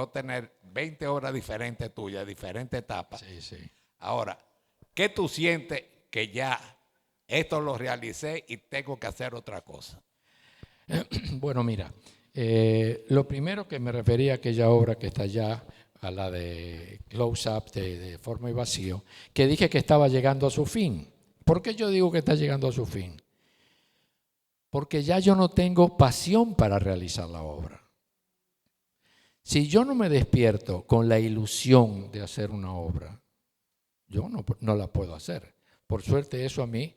tener 20 obras diferentes tuyas, diferentes etapas. Sí, sí. Ahora, ¿qué tú sientes que ya esto lo realicé y tengo que hacer otra cosa? Bueno, mira, lo primero que me refería a aquella obra que está allá, a la de Close-Up, de Forma y Vacío, que dije que estaba llegando a su fin. ¿Por qué yo digo que está llegando a su fin? Porque ya yo no tengo pasión para realizar la obra. Si yo no me despierto con la ilusión de hacer una obra, yo no la puedo hacer. Por suerte eso a mí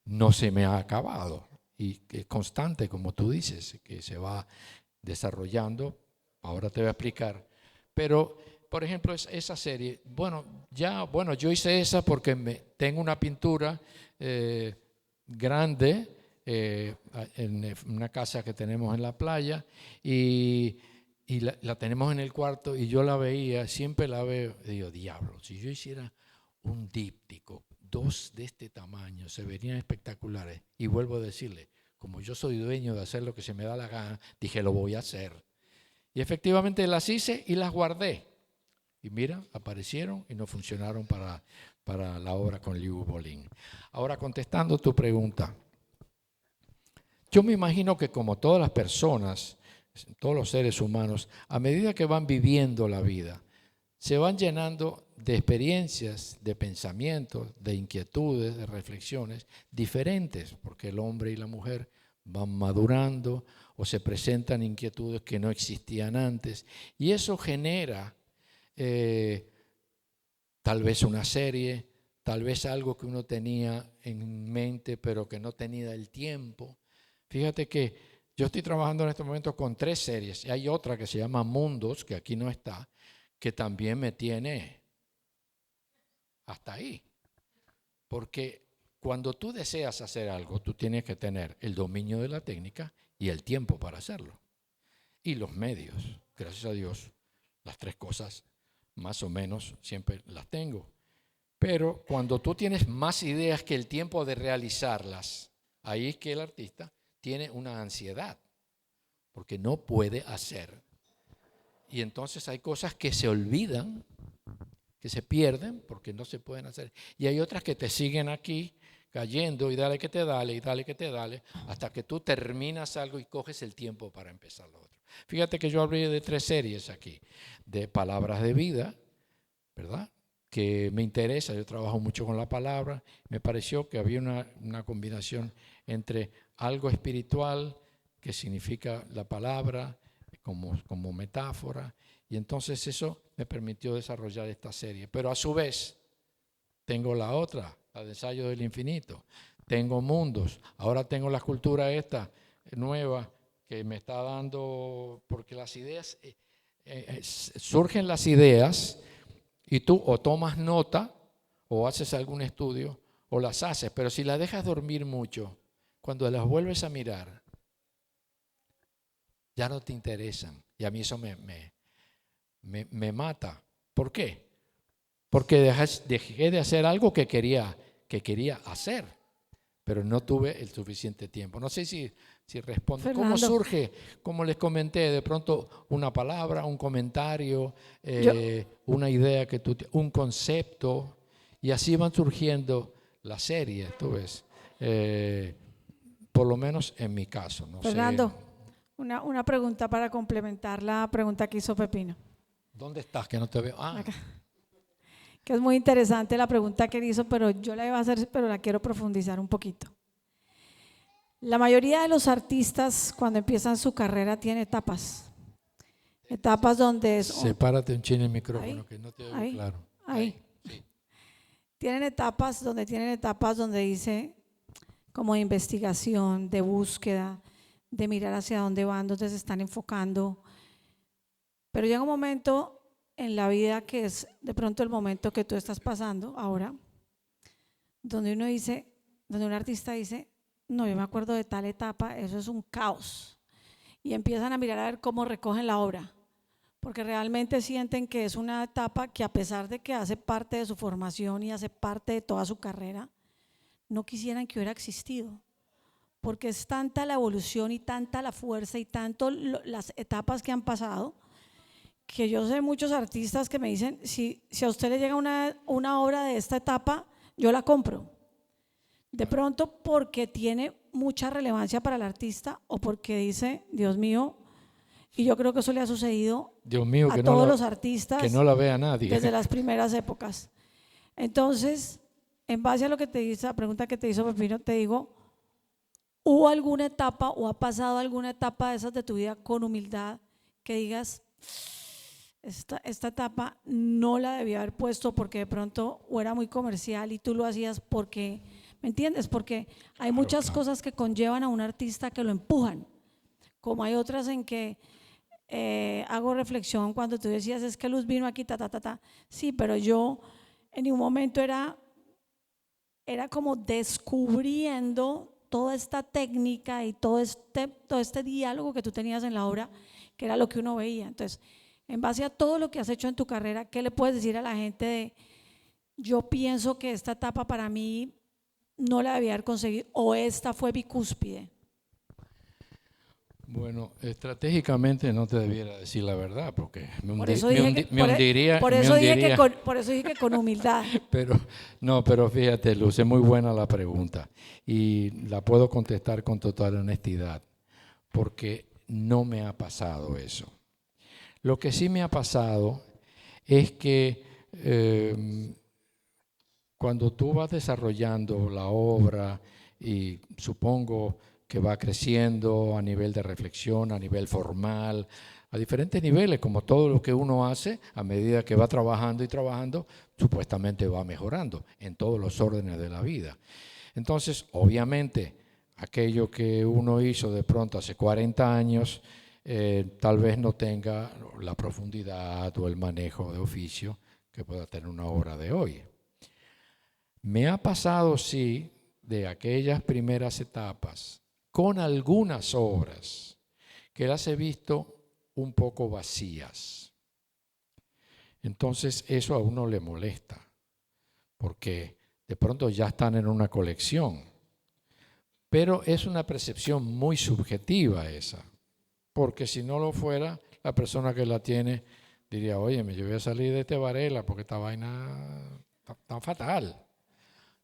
no se me ha acabado y que es constante, como tú dices, que se va desarrollando. Ahora te voy a explicar. Pero, por ejemplo, esa serie, yo hice esa porque tengo una pintura grande en una casa que tenemos en la playa y la tenemos en el cuarto y yo la veía, siempre la veo, y digo, diablo, si yo hiciera un díptico, 2 de este tamaño, se verían espectaculares. Y vuelvo a decirle, como yo soy dueño de hacer lo que se me da la gana, dije, lo voy a hacer. Y efectivamente las hice y las guardé. Y mira, aparecieron y no funcionaron para la obra con Liu Bolin. Ahora, contestando tu pregunta, yo me imagino que como todas las personas, todos los seres humanos, a medida que van viviendo la vida, se van llenando de experiencias, de pensamientos, de inquietudes, de reflexiones diferentes, porque el hombre y la mujer van madurando o se presentan inquietudes que no existían antes, y eso genera tal vez una serie, tal vez algo que uno tenía en mente pero que no tenía el tiempo. Fíjate que yo estoy trabajando en este momento con 3 series, y hay otra que se llama Mundos, que aquí no está, que también me tiene hasta ahí. Porque cuando tú deseas hacer algo, tú tienes que tener el dominio de la técnica y el tiempo para hacerlo. Y los medios, gracias a Dios, las 3 cosas más o menos siempre las tengo. Pero cuando tú tienes más ideas que el tiempo de realizarlas, ahí es que el artista tiene una ansiedad, porque no puede hacer. Y entonces hay cosas que se olvidan, que se pierden porque no se pueden hacer. Y hay otras que te siguen aquí cayendo y dale que te dale, y dale que te dale, hasta que tú terminas algo y coges el tiempo para empezar lo otro. Fíjate que yo hablé de 3 series aquí, de palabras de vida, ¿verdad? Que me interesa, yo trabajo mucho con la palabra, me pareció que había una combinación entre algo espiritual, que significa la palabra, como metáfora, y entonces eso me permitió desarrollar esta serie. Pero a su vez, tengo la otra, la de Ensayo del Infinito, tengo Mundos, ahora tengo la cultura esta nueva que me está dando, porque las ideas, surgen las ideas y tú o tomas nota o haces algún estudio o las haces, pero si las dejas dormir mucho, cuando las vuelves a mirar, ya no te interesan. Y a mí eso me mata. ¿Por qué? Porque dejé de hacer algo que quería hacer, pero no tuve el suficiente tiempo. No sé si respondo. Fernando. ¿Cómo surge? Como les comenté, de pronto una palabra, un comentario, una idea que un concepto, y así van surgiendo las series, tú ves. Por lo menos en mi caso. No Fernando, sé. una pregunta para complementar la pregunta que hizo Pepino. ¿Dónde estás? Que no te veo. Ah, Acá. Que es muy interesante la pregunta que él hizo, pero yo la iba a hacer, pero la quiero profundizar un poquito. La mayoría de los artistas cuando empiezan su carrera tienen etapas. Etapas donde es... sepárate un chin el micrófono, Ahí, que no te oigo ahí, claro. ahí. Sí. Tienen etapas donde dice como de investigación, de búsqueda, de mirar hacia dónde van, dónde se están enfocando. Pero llega un momento en la vida que es de pronto el momento que tú estás pasando ahora, donde un artista dice, no, yo me acuerdo de tal etapa, eso es un caos. Y empiezan a mirar a ver cómo recogen la obra, porque realmente sienten que es una etapa que, a pesar de que hace parte de su formación y hace parte de toda su carrera, no quisieran que hubiera existido, porque es tanta la evolución y tanta la fuerza y tanto las etapas que han pasado, que yo sé muchos artistas que me dicen, si a usted le llega una obra de esta etapa, yo la compro. De pronto porque tiene mucha relevancia para el artista, o porque dice, Dios mío, y yo creo que eso le ha sucedido Dios mío, a todos los artistas que no la vea nadie. desde las primeras épocas. Entonces, en base a lo que te dice, la pregunta que te hizo Pepino, te digo, ¿hubo alguna etapa o ha pasado alguna etapa de esas de tu vida con humildad que digas, esta etapa no la debía haber puesto porque de pronto o era muy comercial y tú lo hacías porque, ¿me entiendes? Porque hay muchas cosas que conllevan a un artista que lo empujan, como hay otras en que hago reflexión cuando tú decías, es que Luz vino aquí, ta, ta, ta, ta. Sí, pero yo en ningún momento era como descubriendo toda esta técnica y todo este diálogo que tú tenías en la obra, que era lo que uno veía. Entonces, en base a todo lo que has hecho en tu carrera, ¿qué le puedes decir a la gente de, yo pienso que esta etapa para mí no la debía haber conseguido, o esta fue bicúspide? Bueno, estratégicamente no te debiera decir la verdad, porque me Por eso dije que, hundiría. por eso dije que por eso dije que con humildad. Pero fíjate, Luz, es muy buena la pregunta y la puedo contestar con total honestidad, porque no me ha pasado eso. Lo que sí me ha pasado es que cuando tú vas desarrollando la obra y supongo que va creciendo a nivel de reflexión, a nivel formal, a diferentes niveles, como todo lo que uno hace, a medida que va trabajando y trabajando, supuestamente va mejorando en todos los órdenes de la vida. Entonces, obviamente, aquello que uno hizo de pronto hace 40 años, tal vez no tenga la profundidad o el manejo de oficio que pueda tener una obra de hoy. Me ha pasado, sí, de aquellas primeras etapas, con algunas obras que las he visto un poco vacías. Entonces eso a uno le molesta, porque de pronto ya están en una colección. Pero es una percepción muy subjetiva esa, porque si no lo fuera, la persona que la tiene diría, oye, yo voy a salir de este Varela porque esta vaina está fatal.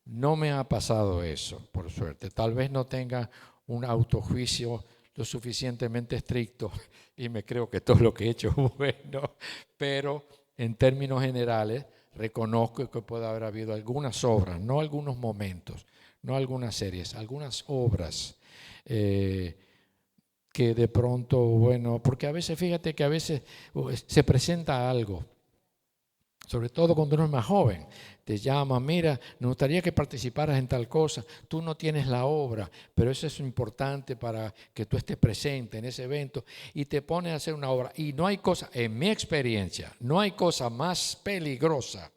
No me ha pasado eso, por suerte. Tal vez no tenga un autojuicio lo suficientemente estricto y me creo que todo lo que he hecho es bueno, pero en términos generales reconozco que puede haber habido algunas obras, no algunos momentos, no algunas series, algunas obras que de pronto, bueno, porque a veces, fíjate que a veces se presenta algo, sobre todo cuando uno es más joven, te llama, mira, nos gustaría que participaras en tal cosa, tú no tienes la obra, pero eso es importante para que tú estés presente en ese evento y te pones a hacer una obra. Y no hay cosa, en mi experiencia, no hay cosa más peligrosa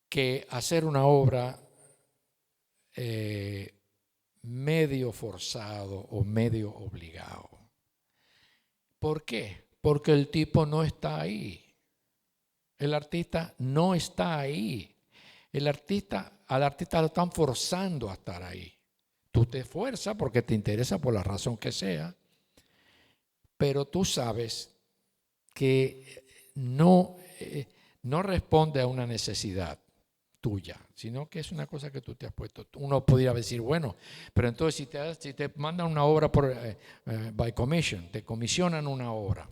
que hacer una obra medio forzado o medio obligado. ¿Por qué? Porque el tipo no está ahí. El artista no está ahí. Al artista lo están forzando a estar ahí. Tú te esfuerzas porque te interesa por la razón que sea, pero tú sabes que no responde a una necesidad tuya, sino que es una cosa que tú te has puesto. Uno podría decir, bueno, pero entonces si te mandan una obra by commission, te comisionan una obra.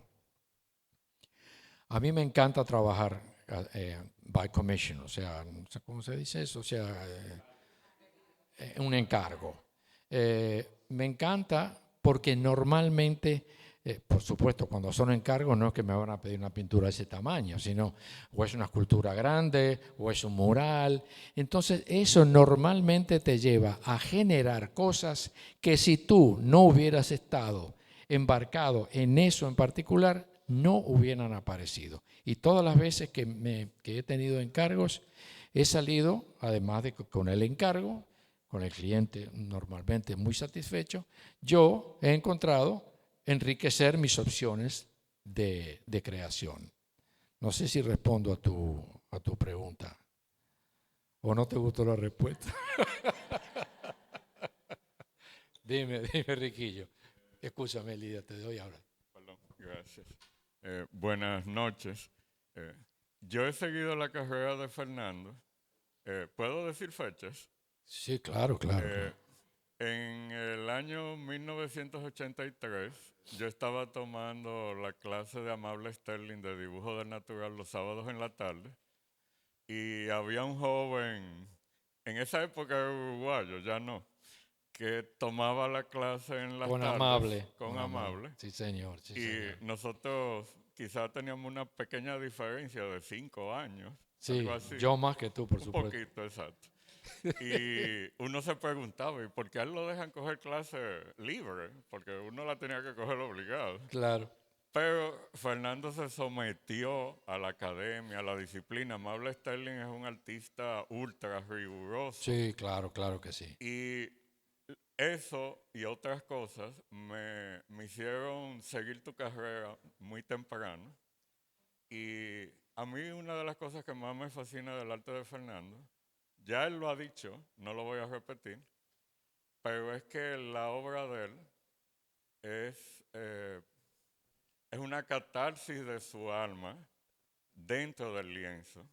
A mí me encanta trabajar by commission, o sea, no sé cómo se dice eso, o sea, un encargo. Me encanta porque normalmente, por supuesto, cuando son encargos no es que me van a pedir una pintura de ese tamaño, sino o es una escultura grande o es un mural. Entonces eso normalmente te lleva a generar cosas que si tú no hubieras estado embarcado en eso en particular, no hubieran aparecido. Y todas las veces que he tenido encargos, he salido, además de con el encargo, con el cliente normalmente muy satisfecho, yo he encontrado enriquecer mis opciones de creación. No sé si respondo a tu pregunta. ¿O no te gustó la respuesta? Dime, Riquillo. Escúchame, Lidia, te doy ahora. Perdón, gracias. Buenas noches. Yo he seguido la carrera de Fernando. ¿Puedo decir fechas? Sí, claro. En el año 1983, yo estaba tomando la clase de Amable Sterling de dibujo del natural los sábados en la tarde y había un joven, en esa época era uruguayo, ya no, que tomaba la clase en las tardes. Con Amable. Sí, señor. Sí, y señor. nosotros quizás teníamos una pequeña diferencia de 5 años. Sí, algo así. yo más que tú, por un supuesto. poquito, exacto. Y uno se preguntaba, ¿y por qué a él lo dejan coger clase libre? Porque uno la tenía que coger obligado. Claro. Pero Fernando se sometió a la academia, a la disciplina. Amable Sterling es un artista ultra riguroso. Sí, claro, claro que sí. Y eso y otras cosas me hicieron seguir tu carrera muy temprano. Y a mí una de las cosas que más me fascina del arte de Fernando, ya él lo ha dicho, no lo voy a repetir, pero es que la obra de él es una catarsis de su alma dentro del lienzo.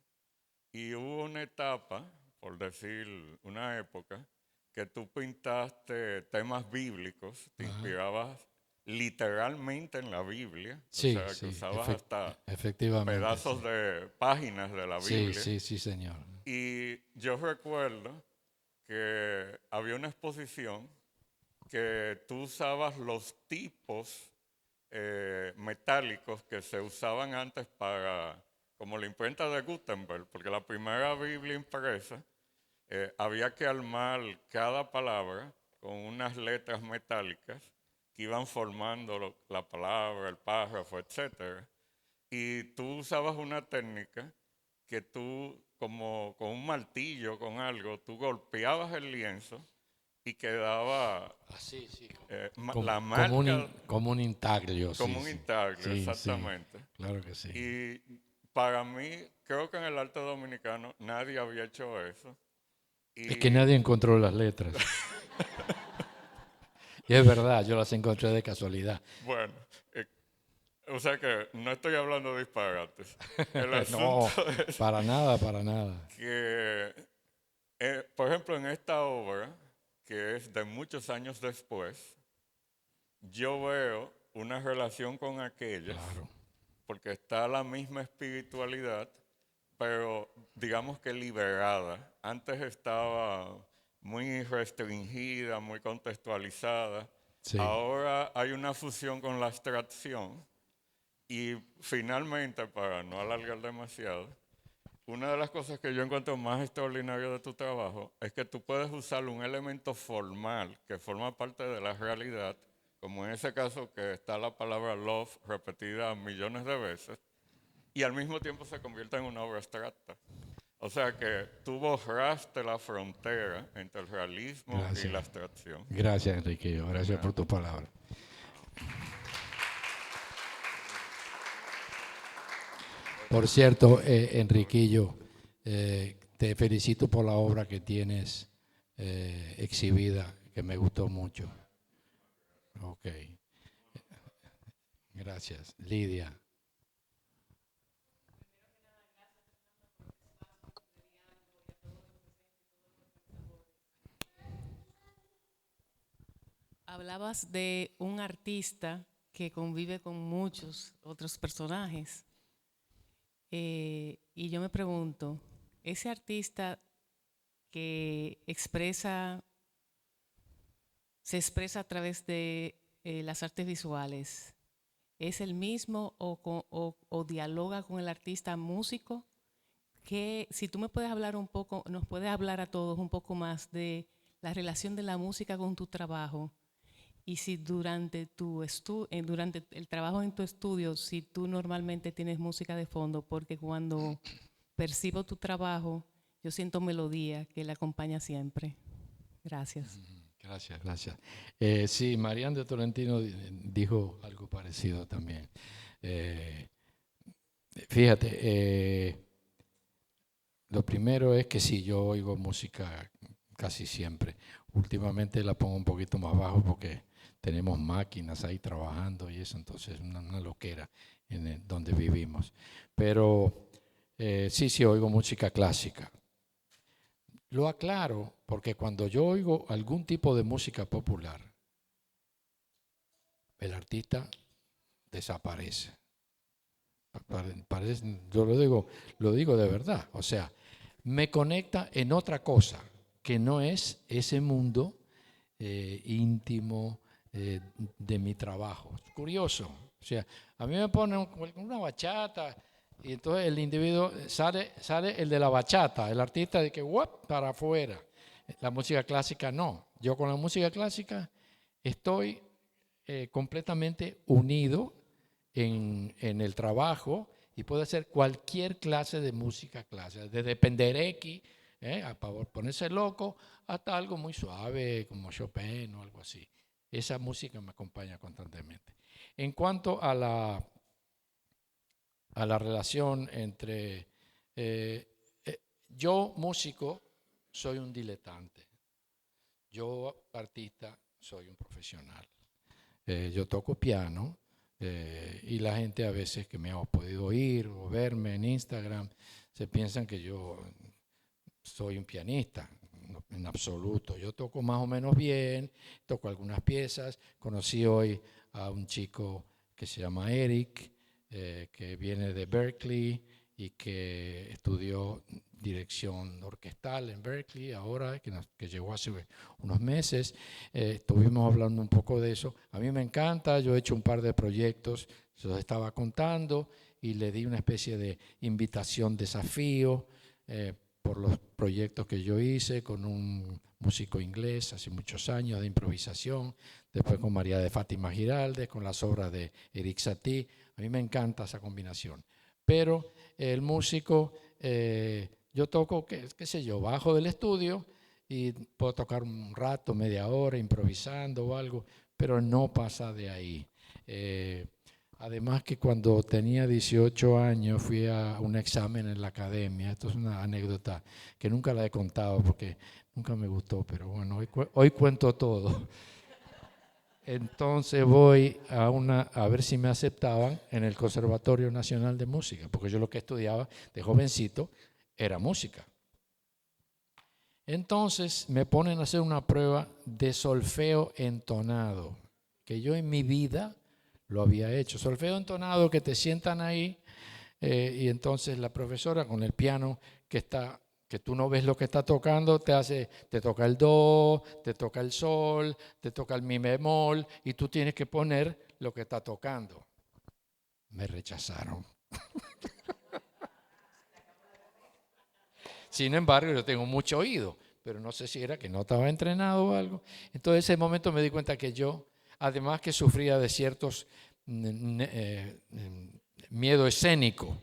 Y hubo una etapa, por decir una época, que tú pintaste temas bíblicos, te inspirabas literalmente en la Biblia, Sí, o sea, que sí, usabas hasta efectivamente. pedazos Sí. de páginas de la Sí, Biblia. sí, sí, señor. Y yo recuerdo que había una exposición que tú usabas los tipos metálicos que se usaban antes para, como la imprenta de Gutenberg, porque la primera Biblia impresa había que armar cada palabra con unas letras metálicas que iban formando la palabra, el párrafo, etc. Y tú usabas una técnica que tú, como con un martillo, con algo, tú golpeabas el lienzo y quedaba Así, sí. la marca Como un intaglio, sí, como un sí. intaglio, Sí, sí, exactamente. claro que sí. Y para mí, creo que en el arte dominicano nadie había hecho eso. Es que Y nadie encontró las letras. Y es verdad, yo las encontré de casualidad. bueno, o sea que no estoy hablando de disparates. El No, asunto es para nada, para nada. que, por ejemplo, en esta obra, que es de muchos años después, yo veo una relación con aquellas, Claro. porque está la misma espiritualidad, pero digamos que liberada. Antes estaba muy restringida, muy contextualizada. Sí. Ahora hay una fusión con la abstracción y finalmente, para no alargar demasiado, una de las cosas que yo encuentro más extraordinario de tu trabajo es que tú puedes usar un elemento formal que forma parte de la realidad, como en ese caso que está la palabra love repetida millones de veces, y al mismo tiempo se convierte en una obra abstracta. O sea que tú borraste la frontera entre el realismo y Gracias. la abstracción. Gracias, Enriquillo. Gracias por tu palabra. Por cierto, Enriquillo, te felicito por la obra que tienes exhibida, que me gustó mucho. Ok. Gracias. Lidia. Hablabas de un artista que convive con muchos otros personajes. Y yo me pregunto, ese artista que se expresa a través de las artes visuales, ¿es el mismo o dialoga con el artista músico? Que si tú me puedes hablar un poco, nos puedes hablar a todos un poco más de la relación de la música con tu trabajo. Y si durante durante el trabajo en tu estudio, si tú normalmente tienes música de fondo, porque cuando percibo tu trabajo, yo siento melodía que la acompaña siempre. Gracias. Gracias, gracias. Sí, Marian de Tolentino dijo algo parecido también. Fíjate, lo primero es que sí, yo oigo música casi siempre. Últimamente la pongo un poquito más bajo porque tenemos máquinas ahí trabajando y eso, entonces es una loquera en donde vivimos. Pero sí, oigo música clásica. Lo aclaro porque cuando yo oigo algún tipo de música popular, el artista desaparece. Yo lo digo de verdad. O sea, me conecta en otra cosa que no es ese mundo íntimo de mi trabajo. Es curioso. O sea, a mí me ponen una bachata Y entonces el individuo sale el de la bachata, el artista de que ¡guap! Para afuera. La música clásica no. Yo con la música clásica estoy completamente unido en el trabajo y puedo hacer cualquier clase de música clásica, desde penderecki, a ponerse loco, hasta algo muy suave como Chopin o algo así. Esa música me acompaña constantemente. En cuanto a la relación entre yo músico soy un diletante, yo artista soy un profesional. Yo toco piano y la gente a veces que me ha podido oír o verme en Instagram se piensan que yo soy un pianista. No, en absoluto. Yo toco más o menos bien, toco algunas piezas. Conocí hoy a un chico que se llama Eric, que viene de Berkeley y que estudió dirección orquestal en Berkeley, ahora que llegó hace unos meses. Estuvimos hablando un poco de eso. A mí me encanta, yo he hecho un par de proyectos, se los estaba contando y le di una especie de invitación, desafío, por los proyectos que yo hice con un músico inglés hace muchos años de improvisación, después con María de Fátima Giraldes, con las obras de Eric Satie. A mí me encanta esa combinación. Pero el músico, yo toco, qué sé yo, bajo del estudio y puedo tocar un rato, media hora, improvisando o algo, pero no pasa de ahí. Además que cuando tenía 18 años fui a un examen en la academia. Esto es una anécdota que nunca la he contado porque nunca me gustó, pero bueno, hoy cuento todo. Entonces voy a ver si me aceptaban en el Conservatorio Nacional de Música, porque yo lo que estudiaba de jovencito era música. Entonces me ponen a hacer una prueba de solfeo entonado, que yo en mi vida lo había hecho. Solfeo entonado, que te sientan ahí y entonces la profesora con el piano que tú no ves lo que está tocando, te toca el do, te toca el sol, te toca el mi bemol y tú tienes que poner lo que está tocando. Me rechazaron. Sin embargo, yo tengo mucho oído, pero no sé si era que no estaba entrenado o algo. Entonces, en ese momento me di cuenta que yo, además que sufría de ciertos miedo escénico,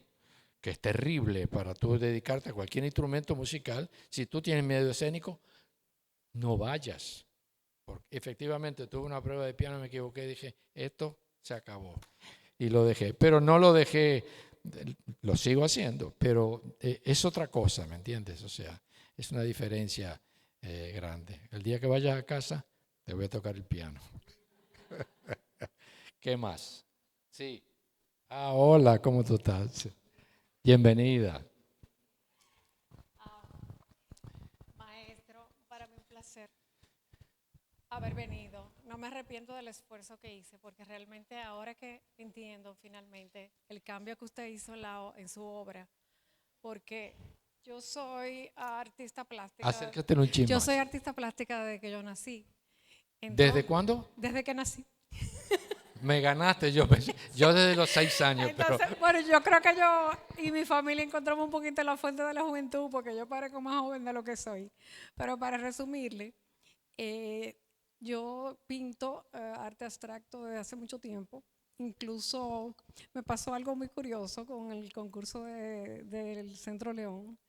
que es terrible para tú dedicarte a cualquier instrumento musical. Si tú tienes miedo escénico, no vayas. Porque efectivamente tuve una prueba de piano, me equivoqué y dije, esto se acabó. Y lo dejé. Pero no lo dejé, lo sigo haciendo, pero es otra cosa, ¿me entiendes? O sea, es una diferencia grande. El día que vayas a casa, te voy a tocar el piano. ¿Qué más? Sí. Ah, hola, ¿cómo tú estás? Bienvenida. Maestro, para mí un placer haber venido. No me arrepiento del esfuerzo que hice, porque realmente ahora que entiendo finalmente el cambio que usted hizo en su obra, porque yo soy artista plástica. Acércate un chin Yo más. soy artista plástica desde que yo nací. ¿Desde cuándo? Desde que nací. Me ganaste, yo desde los 6 años. Entonces, Pero bueno, yo creo que yo y mi familia encontramos un poquito la fuente de la juventud, porque yo parezco más joven de lo que soy. Pero para resumirle, yo pinto arte abstracto desde hace mucho tiempo. Incluso me pasó algo muy curioso con el concurso del Centro León.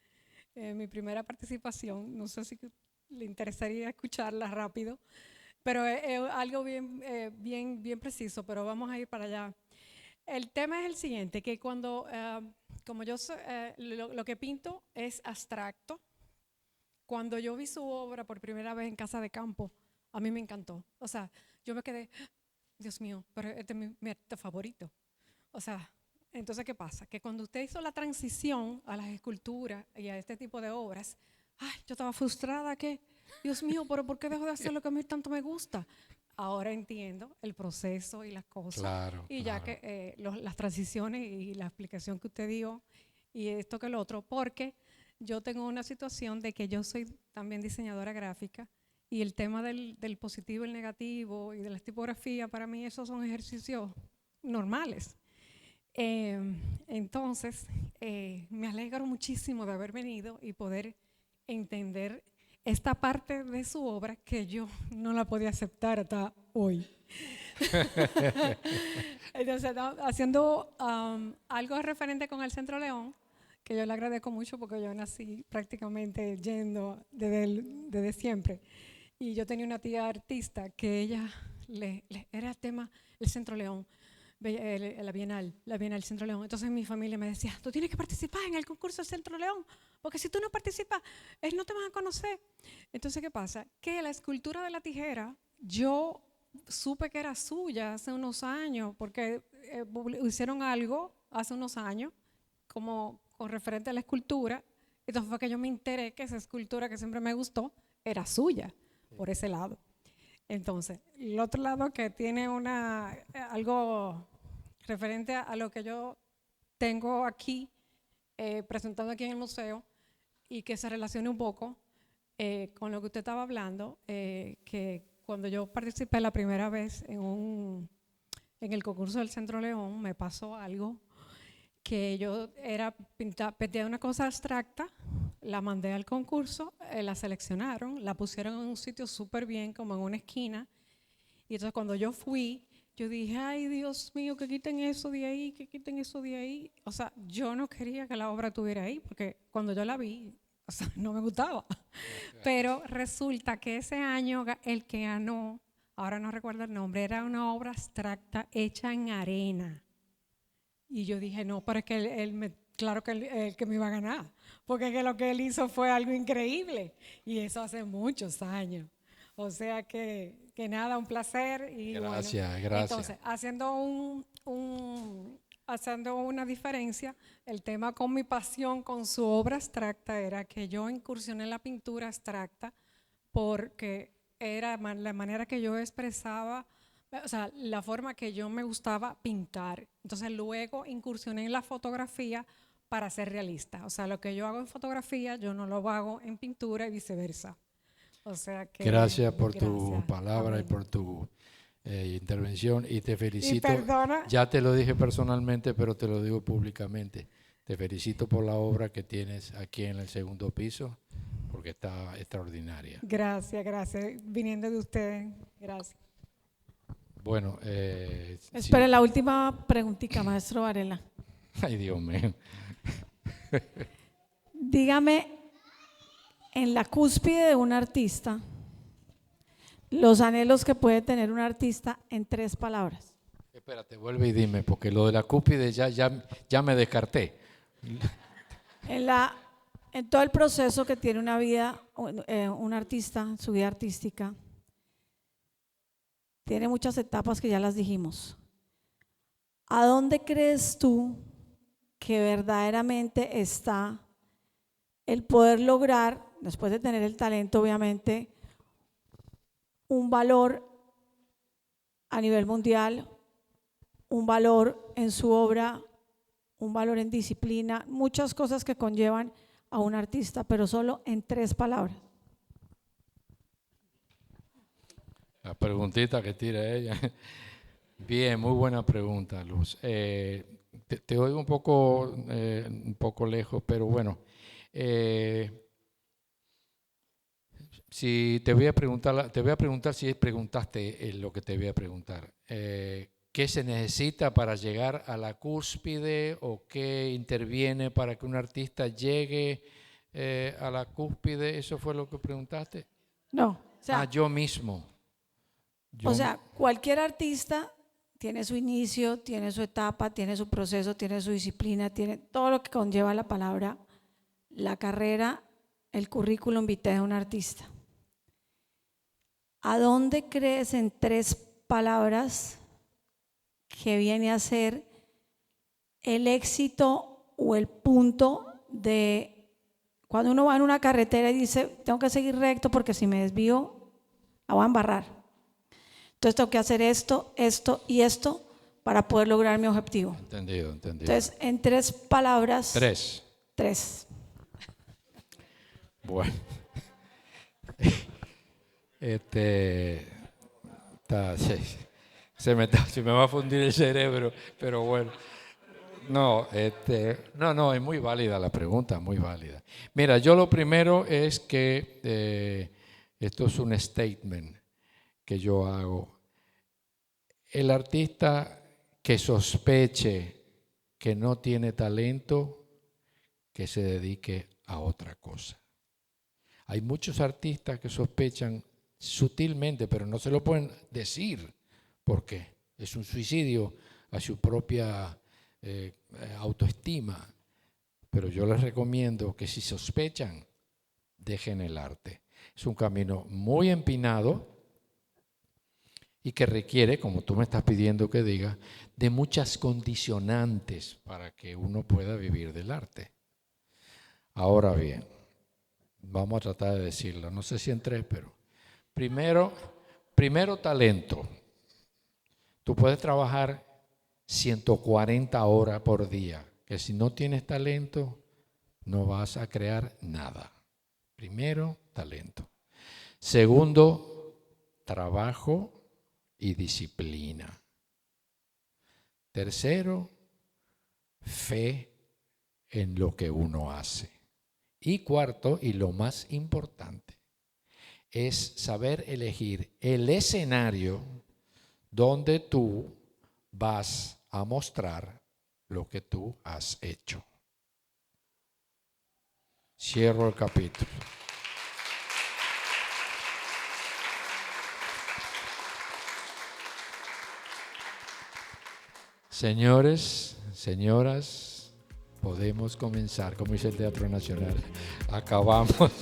Mi primera participación, no sé si le interesaría escucharla rápido, pero es algo bien preciso, pero vamos a ir para allá. El tema es el siguiente, que cuando, como yo lo que pinto es abstracto, cuando yo vi su obra por primera vez en Casa de Campo, a mí me encantó. O sea, yo me quedé, Dios mío, pero este es mi artista favorito. O sea, entonces, ¿qué pasa? Que cuando usted hizo la transición a las esculturas y a este tipo de obras, yo estaba frustrada que, Dios mío, pero ¿por qué dejo de hacer lo que a mí tanto me gusta? Ahora entiendo el proceso y las cosas. Claro, y ya que las transiciones y la explicación que usted dio y esto que lo otro, porque yo tengo una situación de que yo soy también diseñadora gráfica y el tema del positivo y el negativo y de la tipografía, para mí esos son ejercicios normales. Entonces, me alegro muchísimo de haber venido y poder entender esta parte de su obra que yo no la podía aceptar hasta hoy. Entonces, haciendo algo referente con el Centro León, que yo le agradezco mucho porque yo nací prácticamente yendo desde siempre. Y yo tenía una tía artista que ella era el tema el Centro León, la Bienal Centro León. Entonces mi familia me decía, tú tienes que participar en el concurso del Centro León, porque si tú no participas, no te van a conocer. Entonces, ¿qué pasa? Que la escultura de la tijera, yo supe que era suya hace unos años, porque hicieron algo hace unos años, como con referente a la escultura. Entonces fue que yo me enteré que esa escultura que siempre me gustó era suya, por ese lado. Entonces, el otro lado que tiene algo referente a lo que yo tengo aquí, presentado aquí en el museo, y que se relacione un poco con lo que usted estaba hablando, que cuando yo participé la primera vez en el concurso del Centro León, me pasó algo que yo pedía una cosa abstracta, la mandé al concurso, la seleccionaron, la pusieron en un sitio súper bien, como en una esquina, y entonces cuando yo fui, yo dije, ay Dios mío, que quiten eso de ahí, que quiten eso de ahí. O sea, yo no quería que la obra estuviera ahí, porque cuando yo la vi, o sea, no me gustaba. Pero resulta que ese año el que ganó, ahora no recuerdo el nombre, era una obra abstracta hecha en arena. Y yo dije, no, pero es que claro que el que me iba a ganar, porque que lo que él hizo fue algo increíble, y eso hace muchos años. O sea que nada, un placer. Y Gracias, bueno, gracias. entonces, haciendo una diferencia, el tema con mi pasión con su obra abstracta era que yo incursioné en la pintura abstracta porque era la manera que yo expresaba, o sea, la forma que yo me gustaba pintar. Entonces luego incursioné en la fotografía para ser realista. O sea, lo que yo hago en fotografía, yo no lo hago en pintura y viceversa. O sea que, Gracias por tu gracias. palabra y Amén. por tu intervención, y te felicito. perdona. Ya te lo dije personalmente, pero te lo digo públicamente. Te felicito por la obra que tienes aquí en el segundo piso, porque está extraordinaria. Gracias, gracias. Viniendo de ustedes, gracias. Bueno, Espere, sí. la última preguntita, maestro Varela. Ay, Dios mío. Dígame, en la cúspide de un artista, los anhelos que puede tener un artista en 3 palabras. Espérate, vuelve y dime, porque lo de la cúspide ya me descarté. En todo el proceso que tiene una vida, un artista, su vida artística, tiene muchas etapas que ya las dijimos. ¿A dónde crees tú que verdaderamente está el poder lograr, después de tener el talento, obviamente, un valor a nivel mundial, un valor en su obra, un valor en disciplina, muchas cosas que conllevan a un artista, pero solo en 3 palabras? La preguntita que tira ella. Bien, muy buena pregunta, Luz. Te oigo un poco lejos, pero bueno. Si te voy a preguntar si preguntaste lo que te voy a preguntar. ¿Qué se necesita para llegar a la cúspide, o qué interviene para que un artista llegue a la cúspide? ¿Eso fue lo que preguntaste? No, o sea, Yo mismo. o sea, cualquier artista tiene su inicio, tiene su etapa, tiene su proceso, tiene su disciplina, tiene todo lo que conlleva la palabra, la carrera, el currículum vitae de un artista. ¿A dónde crees en 3 palabras que viene a ser el éxito o el punto de cuando uno va en una carretera y dice, tengo que seguir recto porque si me desvío, la voy a embarrar? Entonces tengo que hacer esto, esto y esto para poder lograr mi objetivo. Entendido. Entonces, en 3 palabras. 3. Bueno. Se me va a fundir el cerebro, pero bueno. No, no, es muy válida la pregunta, muy válida. Mira, yo lo primero es que esto es un statement que yo hago. El artista que sospeche que no tiene talento, que se dedique a otra cosa. Hay muchos artistas que sospechan sutilmente, pero no se lo pueden decir porque es un suicidio a su propia autoestima. Pero yo les recomiendo que si sospechan, dejen el arte. Es un camino muy empinado y que requiere, como tú me estás pidiendo que diga, de muchas condicionantes para que uno pueda vivir del arte. Ahora bien, vamos a tratar de decirlo, no sé si en tres, pero primero talento. Tú puedes trabajar 140 horas por día, que si no tienes talento, no vas a crear nada. Primero, talento. Segundo, trabajo y disciplina. Tercero, fe en lo que uno hace. Y cuarto, y lo más importante, es saber elegir el escenario donde tú vas a mostrar lo que tú has hecho. Cierro el capítulo. Señores, señoras, podemos comenzar, como dice el Teatro Nacional. Acabamos.